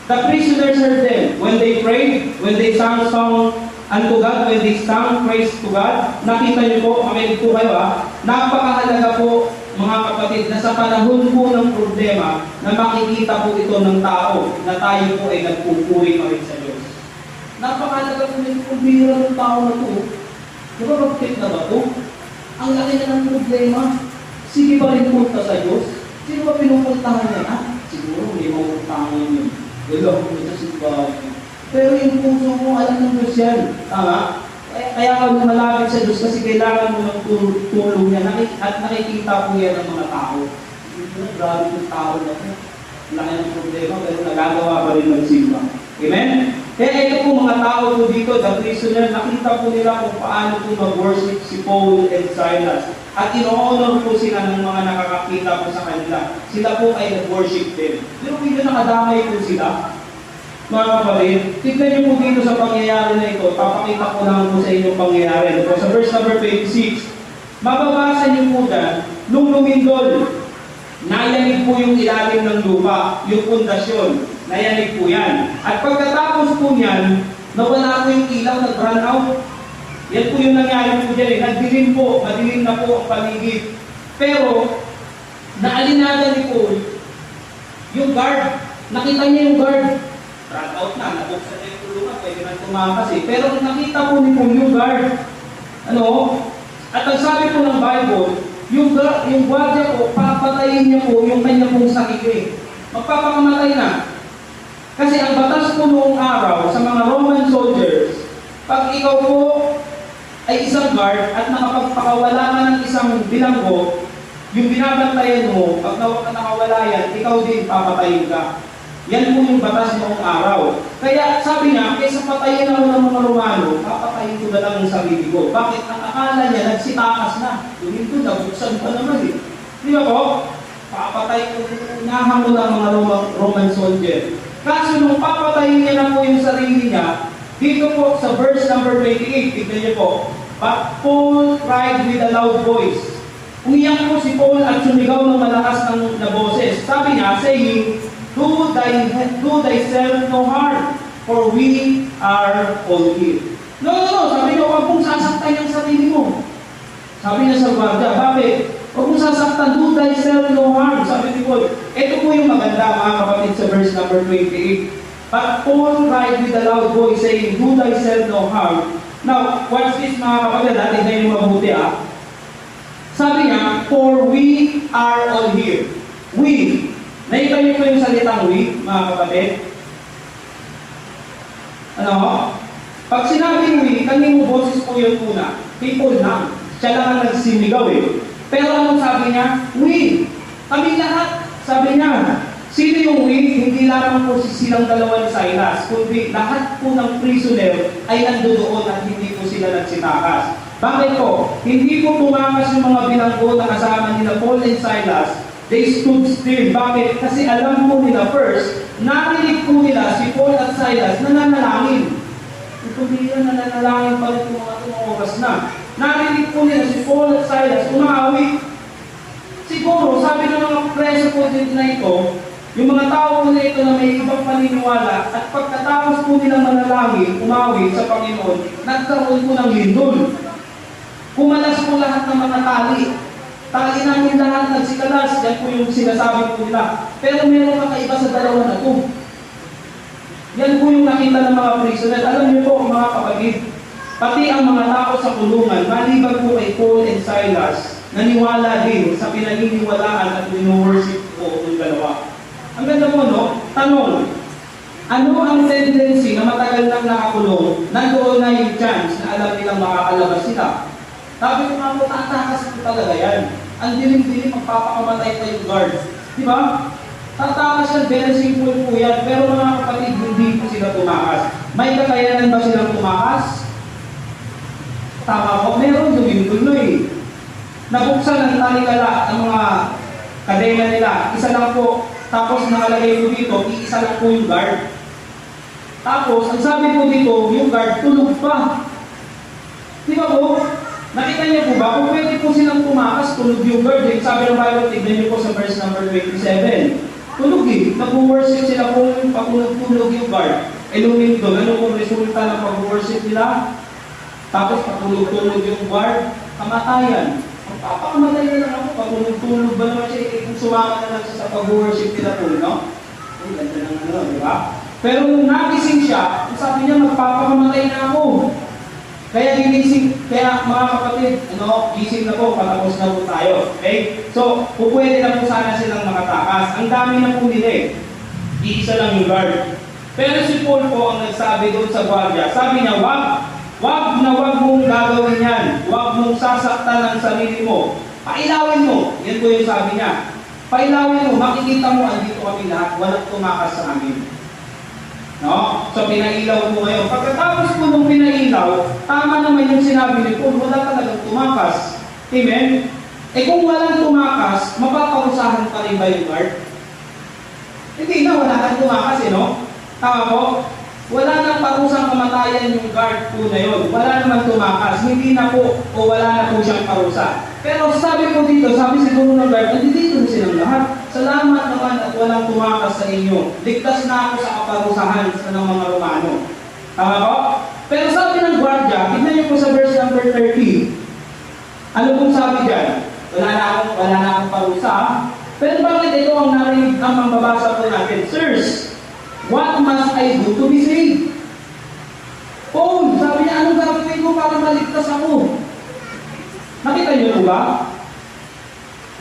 The prisoners heard them. When they prayed, when they sang song unto God, when they sang praise to God, nakita niyo po, makinig po kayo napakahalaga po, mga kapatid, na sa panahon po ng problema, na makikita po ito ng tao, na tayo po ay nagpupuri pa rin sa Diyos. Napakahalaga po nito kung bihira ng tao na ito. Di ba mag-fit na ba ito? Ang laki na ng problema, sige pa rin punta sa Diyos. Sino ba pinupuntahan niya na? Siguro, hindi mapuntahan yun. Galaw mo ito si Bagay. Pero yung puso mo, alam ng Diyos yan. Tama? Kaya ka lumalapit sa Diyos kasi kailangan mo ng tulong niya at nakikita po yan ng mga tao. Grabe yung tao na ito. Laki ng problema pero nagagawa pa rin magsimba. Amen? Kaya ito po mga tao po dito, the prisoner, nakita po nila kung paano po mag-worship si Paul and Silas. At ino-honor po sila ng mga nakakakita po sa kanila. Sila po ay nag-worship din. Pero hindi nakadamay po sila. Mga kapatid, tignan niyo po dito sa pangyayari na ito, papakita ko lang po sa inyong pangyayari. So, sa verse number 26, mababasa niyo po dyan, nung lumindol, nayanig po yung ilalim ng lupa, yung pundasyon, nayanig po yan. At pagkatapos po niyan, nawala po yung ilaw, nag-run out. Yan po yung nangyari po dyan. Nagdilim po, madilim na po ang paligid. Pero, naalinagan ni Paul, yung guard, nakita niya yung guard, run out na, nabuksan na yung tulungan, pwede na tumakas Pero nakita po ni Paul yung guard. At ang sabi po ng Bible, yung gwardiya po, papatayin niya po yung kanya pong sarili. Magpapakamatay na. Kasi ang batas po noong araw sa mga Roman soldiers, pag ikaw po ay isang guard at nakapagpakawala ka ng isang bilanggo, yung binabantayan mo, pag nakawala yan, ikaw din papatayin ka. Yan po yung batas noong araw. Kaya sabi niya, kaysa patayin ako ng mga Romano, papatayin ko na lang ang sarili ko. Bakit? Ang akala niya, nagsitakas na. Yung ito, nabuksan pa naman Di ba po? Papatay ko, inahamon ng mga Roman soldier. Kaso nung papatayin niya na po yung sarili niya, dito po sa verse number 28, tignan niyo po, but Paul cried with a loud voice. Umiyak po si Paul at sumigaw ng malakas na boses. Sabi niya, saying, do thyself no harm, for we are all here. No, sabi niya, huwag mong sasaktan yung sarili mo. Sabi niya sa gwardiya, bakit? Huwag mong sasaktan, do thyself no harm. Sabi ni Paul, ito po yung maganda mga kapatid sa verse number 28. But Paul cried with a loud voice saying, do thyself no harm. Now, watch this mga kapatid, natin na yung mabuti Sabi niya, for we are all here. We. Nakita niyo po yung salitang we, mga kapatid? Pag sinabing we, kanino boses po yun una? People lang. Siya lang ang nagsimigaw Pero anong sabi niya? We. Kami lahat. Sabi niya, sino yung we? Hindi lamang po silang dalawa ni Silas, kundi lahat po ng prisoner ay nandoon at hindi po sila nagsitakas. Bakit po? Hindi po tumakas yung mga bilanggo na kasama nila Paul and Silas They stood still. Bakit? Kasi alam po nila first, narinig po nila si Paul at Silas nananalangin. Ito nila nananalangin pa rin mga oras na. Narinig po nila si Paul at Silas umaawit. Siguro, sabi ng mga preso po din na ito, yung mga tao po na ito na may ibang paniniwala at pagkatapos po nilang manalangin, umawit sa Panginoon, nagkaroon po ng lindol. Pumalas po lahat ng mga tali. Tali namin lahat nagsikalas. Yan po yung sinasabi po nila. Pero meron kakaiba sa dalawa na ito. Yan po yung nakita ng mga prisoner. Alam niyo po mga kapatid, pati ang mga tao sa kulungan, maliban po kay Paul and Silas, naniwala din sa pinaniniwalaan at wino-worship po ng dalawa. Ang ganda mo, no? Tanong, ano ang tendency na matagal nang nakakulong, nandoon na yung chance na alam nilang makakalabas sila? Sabi ko nga po, tatakas po talaga yan. Ang dilim-dilim, magpapakamatay pa yung guard. Di ba? Tatakas yan, very simple po yan. Pero mga kapatid, hindi po sila tumakas. May kakayanan ba silang tumakas? Tama po, meron tuloy. Nabuksan ng talikala ang mga kadena nila. Isa lang po. Tapos nakalagay po dito, iisa lang po yung guard. Tapos, ang sabi po dito, yung guard tulog pa. Di ba po? Nakita niyo po ba? Kung pwede po silang tumakas, tulog yung guard. Sabi ng Bible, tignan niyo po sa verse number 27. Tulog eh. Nag-worship sila kung pag-tulog yung guard. Luming doon. Ano kung resulta ng pag-worship nila? Tapos patulog-tulog yung guard, kamatayan. Magpapakamatay na lang ako. Patulog-tulog ba naman siya? Kung sumama na lang siya sa pag-worship nila po, no? Ay, ganda ng ano, di ba? Pero nung nagising siya, sabi niya, magpapakamatay na ako. Kaya ginising, kaya mga kapatid, gising na po, patapos na po tayo. Okay? So, pupwede na po sana silang makatakas. Ang dami na po nila eh. Iisa lang yung guard. Pero si Paul po ang nagsabi doon sa gwardiya. Sabi niya, wag mong gagawin yan. Wag mong sasaktan ang sarili mo. Pailawin mo. Yan po yung sabi niya. Pailawin mo, makikita mo, andito kami lahat, walang tumakas sa amin. No? So, pinailaw mo ngayon. Pagkatapos po nung pinailaw, tama naman yung sinabi ni Paul, wala talagang tumakas. Amen? Kung walang tumakas, mapaparusahan pa rin ba yung guard? Hindi na, wala kang tumakas no? Tama po? Wala nang parusang kamatayan yung guard po na yun. Wala naman tumakas. Hindi na po, o wala na po siyang parusa. Pero sabi po dito, sabi siguro ng guard, nandito na silang lahat. Salamat naman at walang tumakas sa inyo. Ligtas na ako sa kaparusahan ng mga Romano. Tama po? Pero sabi ng gwardiya, tignan niyo po sa verse number 30. Ano pong sabi dyan? Wala na akong parusa. Pero bakit ito ang narinig ang mababasa po natin? Sirs, what must I do to be saved? Paul, sabi niya, anong gagawin ko para maligtas ako? Nakita niyo po ba?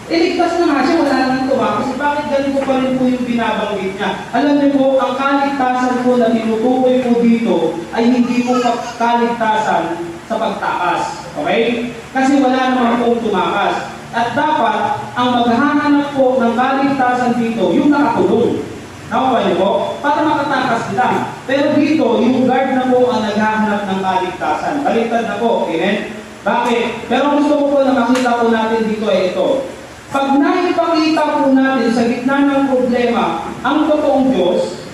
Iligtas na nga siya, wala nang tumakas. Bakit ganito pa rin po yung binabanggit niya? Alam niyo po, ang kaligtasan po na tinutukoy po dito ay hindi po kaligtasan sa pagtakas. Okay? Kasi wala naman pong tumakas. At dapat, ang maghahanap po ng kaligtasan dito, yung nakakulong. Nakuha niyo po? Para makatakas sila. Pero dito, yung guard na po ang naghahanap ng kaligtasan. Baliktad na po. Amen? Bakit? Pero gusto ko po na makita po natin dito ay ito. Pag naipakita po natin sa gitna ng problema ang totoong Diyos,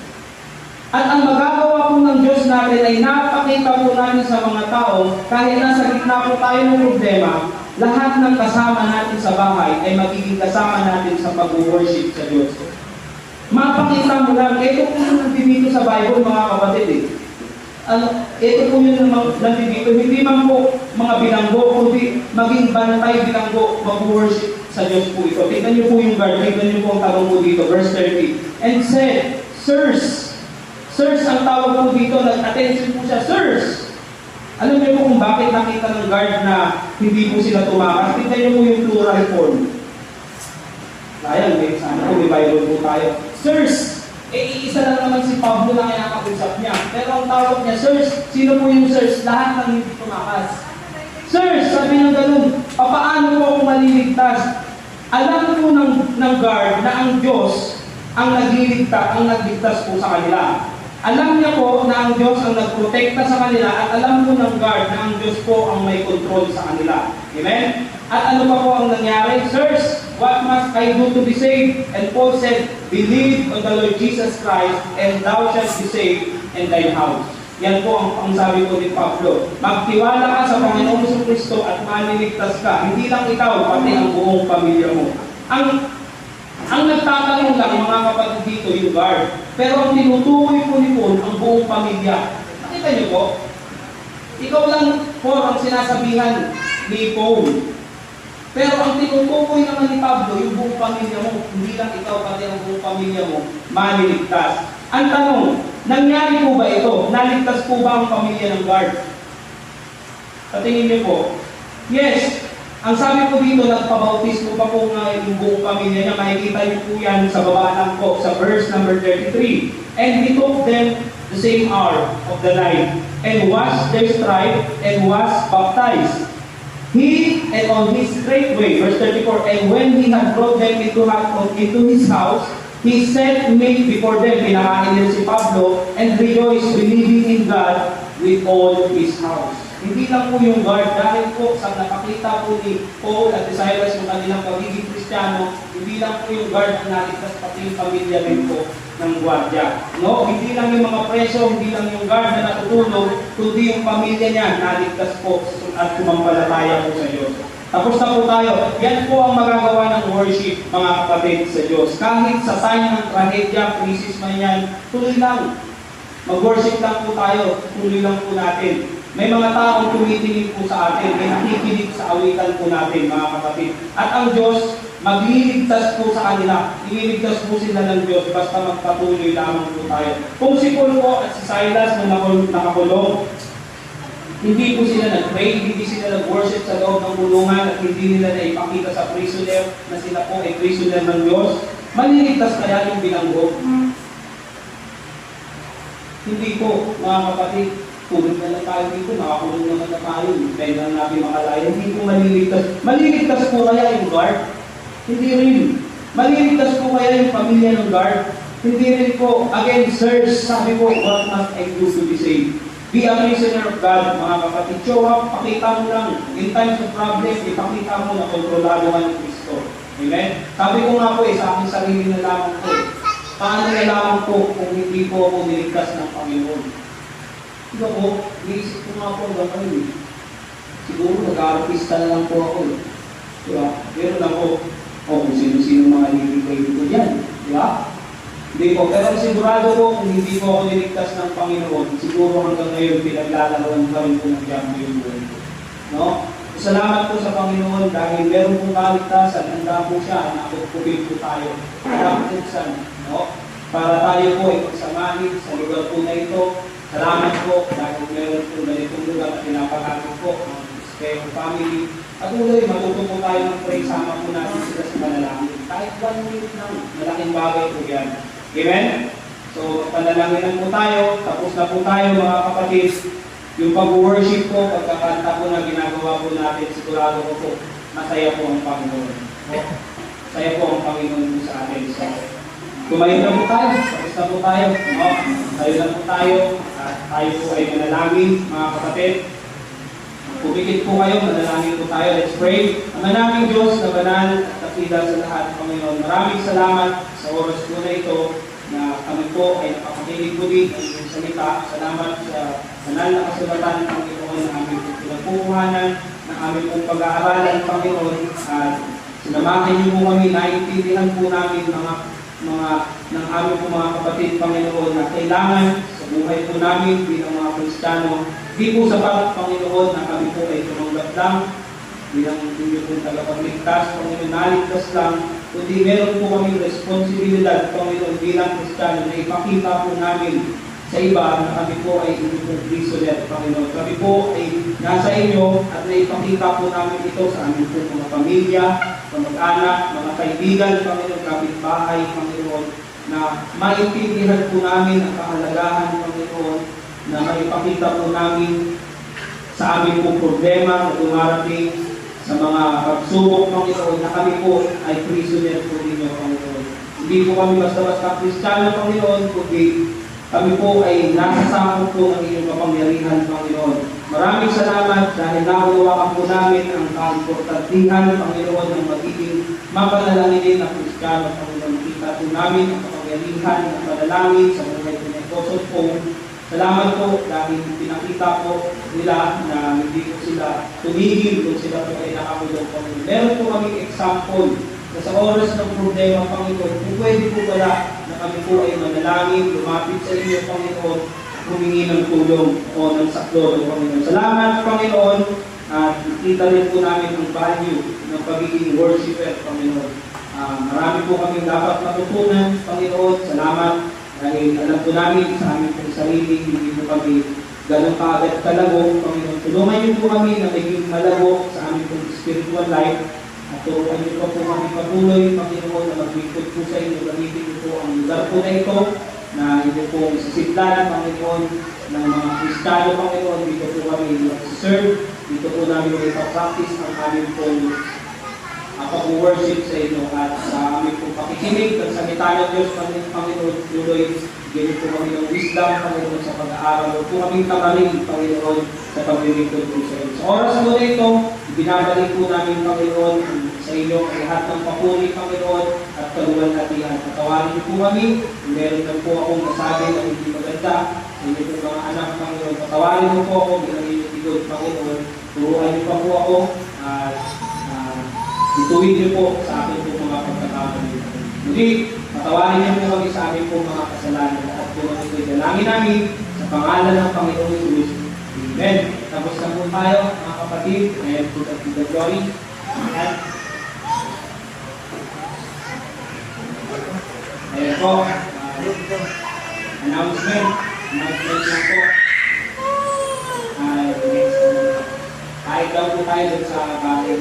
at ang magagawa po ng Diyos natin ay napakita po natin sa mga tao, kahit nasa gitna po tayo ng problema, lahat ng kasama natin sa bahay ay magiging kasama natin sa pag-worship sa Diyos. Mapakita mo lang, ito po yung nandito sa Bible mga kapatid eh. Ito po yung nandito, hindi man po mga bilanggo, kundi maging bantay bilanggo, mag-worship sa Diyos po ito. Tignan niyo po yung guard, tignan niyo po ang tanong po dito, verse 30. And said, Sirs, ang tawag po dito, nag-attention po siya, Sirs. Alam niyo po kung bakit nakita ng guard na hindi po sila tumakas? Tignan niyo po yung plural form. Ayan, sana po may Bible po tayo. Sirs, iisa lang naman si Pablo na kinakausap niya. Pero ang tawag niya, Sirs, sino po yung Sirs? Lahat ng hindi tumakas. Sirs, sabi niya ganun, paano po ako maliligtas? Alam po ng guard na ang Diyos ang nagligtas po sa kanila. Alam niya po na ang Diyos ang nagprotekta sa kanila at alam po ng guard na ang Diyos po ang may control sa kanila. Amen? At ano pa po ang nangyari? Sirs, what must I do to be saved? And Paul said, believe on the Lord Jesus Christ, and thou shalt be saved in thy house. Yan po ang sabi ko ni Pablo. Magtiwala ka sa Panginoong Kristo at maliligtas ka. Hindi lang ikaw, pati ang buong pamilya mo. Ang nagtatanong lang, mga kapatid dito, yung guard. Pero ang tinutukoy po ni Paul, ang buong pamilya. Nakita niyo po? Ikaw lang po ang sinasabihan ni Paul. Pero ang tinutukoy naman ni Pablo, yung buong pamilya mo, hindi lang ikaw, pati ang buong pamilya mo, maliligtas. Ang tanong, nangyari po ba ito? Naligtas po ba ang pamilya ng guard? Patingin niyo po. Yes. Ang sabi po dito, nagpabautismo pa po nga yung buong pamilya niya. Makikita niyo po yan sa baba lang po, sa verse number 33. And he took them the same hour of the night, and washed their stripes, and was baptized. He, and on his straightway, verse 34, and when he had brought them into his house, he set meat before them, pinakain nila si Pablo, and rejoiced, believing in God with all his house. Hindi lang po yung guard, dahil po sa nakakita po ni Paul at Silas yung kanilang pagiging Kristiyano, hindi lang po yung guard ang naligtas, pati yung pamilya rin po ng gwardiya. No? Hindi lang yung mga preso, hindi lang yung guard na natutulog, kundi yung pamilya niya naligtas po at sumampalataya po sa Diyos. Tapos na po tayo. Yan po ang magagawa ng worship, mga kapatid, sa Diyos. Kahit sa time ng trahedya, krisis man yan, tuloy lang. Mag-worship lang po tayo, tuloy lang po natin. May mga taong tumitingin po sa atin, may nakikinig sa awitan po natin, mga kapatid. At ang Diyos, magliligtas po sa kanila. Ililigtas po sila ng Diyos, basta magpatuloy lamang po tayo. Kung si Paul po at si Silas na nakakulong, hindi po sila nag-pray, hindi sila nag-worship sa loob ng kulungan, at hindi nila naipakita sa prisoner na sila po ay prisoner ng Diyos, maliligtas kaya yung bilanggo? Hindi po, mga kapatid. Tulad na lang tayo dito, nakakulong naman na tayo, dahil lang natin makalaya, hindi po maliligtas. Maliligtas po kaya yung guard? Hindi rin. Maliligtas po kaya yung pamilya ng guard? Hindi rin po. Again, search, sabi po, what must I do to be saved? Be a prisoner of God, mga kapatid. Show up, pakita mo lang. In times of problem, ipakita mo na kontrolado ka ng Kristo. Amen? Sabi ko nga po sa aking sarili na lamang po, paano na lamang po kung hindi po ako niligtas ng Panginoon? Ito po, iisip ko nga po hanggang kayo. Siguro nag-aartista na lang po ako. Diba? Pero lang po, kung sino-sino mga nilibay dito dyan. Diba? Hindi po. Pero sigurado po, kung hindi po ako niligtas ng Panginoon, siguro hanggang ngayon pinaglalaroan pa rin po ng diyambo yung buhay ko. No? Salamat po sa Panginoon dahil meron pong kaligtasan, handa po siya na pupil po tayo. Kapitsan, no? Para tayo po ay pagsamahin sa lugar po na ito. Salamat po dahil meron po ganitong lugar at pinapakagod po ang Spare Family. At uloy, matuto po tayo ng pray, sama po natin sila sa manalangin. Kahit 1 minute lang, malaking bagay po yan. Amen? So, panalangin po tayo, tapos na po tayo mga kapatid. Yung pag-worship po, pagkakanta po na ginagawa po natin, sigurado ko po, masaya po ang Panginoon. Masaya po ang Panginoon po sa atin. So, tumayo na po tayo, tapos na po tayo. No? Tayo na po tayo, at tayo po ay manalangin, mga kapatid. Pumikit po kayo, manalangin po tayo. Let's pray. Ang manaming Diyos na banal at takila sa lahat, Panginoon. Maraming salamat sa oras po na ito na kami po ay nakapakinig po din ng iyong salita. Salamat sa banal na kasulatan ng Panginoon na aming pinagpupuhanan, na aming pong pag-aaralan, Panginoon. At sinamahan niyo po kami, naiintindihan po namin ng aming po mga kapatid, Panginoon, na kailangan sa buhay po namin bilang mga Kristiyano. Di po sapat, Panginoon, na kami po ay tumanggap lang bilang hindi po tagapagligtas, Panginoon, naligtas lang, kundi meron po kami responsibilidad, Panginoon, bilang Kristiyano na ipakita po namin sa iba na kami po ay inyong prisoner, Panginoon. Kami po ay nasa inyo at naipakita po namin ito sa aming po mga pamilya, kamag-anak, mga kaibigan, Panginoon, kapitbahay, Panginoon, na maintindihan po namin ang kahalagahan, Panginoon, na maipakita po namin sa aming pong problema na dumarating sa mga pagsubok, Panginoon, na kami po ay prisoner po ninyo, Panginoon. Hindi po kami basta-basta Kristiyano, Panginoon, kundi kami po ay nasasakop po ng iyong kapangyarihan, Panginoon. Maraming salamat dahil nauunawaan po namin ang kaimportantihan, Panginoon, ng magiging mapanalangin na Kristiyano, Panginoon. Kita po namin ang kapangyarihan ng panalangin sa buhay po ng Apostle Paul. Salamat po dahil pinakita po nila na hindi po sila tumigil kung sila po ay nakakulong, Panginoon. Meron po kaming example na sa oras ng problema, Panginoon, kung pwede po pala na kami po ay manalangin, lumapit sa inyo, Panginoon, humingi ng tulong o ng saklo, Panginoon. Salamat, Panginoon, at kita rin po namin ang value ng pagiging worshiper, Panginoon. Marami po kaming dapat matutunan, Panginoon. Salamat dahil alam po namin sa aming pong sarili, hindi po kami ganun kaagad kalago, Panginoon. Tulungan niyo po kami na maging malago sa aming pong spiritual life. At turuan niyo po kami patuloy, Panginoon, na maglingkod po sa inyo. Gamitin niyo po ang lugar po na ito na ito po isasidlan, Panginoon, ng mga Kristiyano, Panginoon. Dito po kami mag-serve. Dito po namin ipapractice ang aming pong pag-worship sa inyo at sa aming pong pakikinig at sa salita ng Diyos, Panginoon, tuloy. Bigyan po kami ng wisdom, Panginoon, sa pag-aaral. Huwag po kaming tamarin, Panginoon, sa paglilingkod po sa inyo. Sa oras po na ito, binabalik po namin, Panginoon, sa inyo ang lahat ng papuri, Panginoon, at kaluwalhatian. Patawarin niyo po kami. Meron na po akong nasabi na hindi maganda. Sa inyo po mga anak, Panginoon. Patawarin niyo po ako bilang inyong tigod, Panginoon. Turuan niyo pa po ako at ituwid niyo po sa akin po mga pagkakamali. Muli, patawarin niyo po kami sa amin po mga kasalanan at po kami po dalangin namin sa pangalan ng Panginoon Jesus. Amen. Tapos na po tayo, mga kapatid. Ayan po sa the glory. Ayan. Ayan po. Announcement. Announcement lang po. Next. Kahit daw po tayo sa bagay.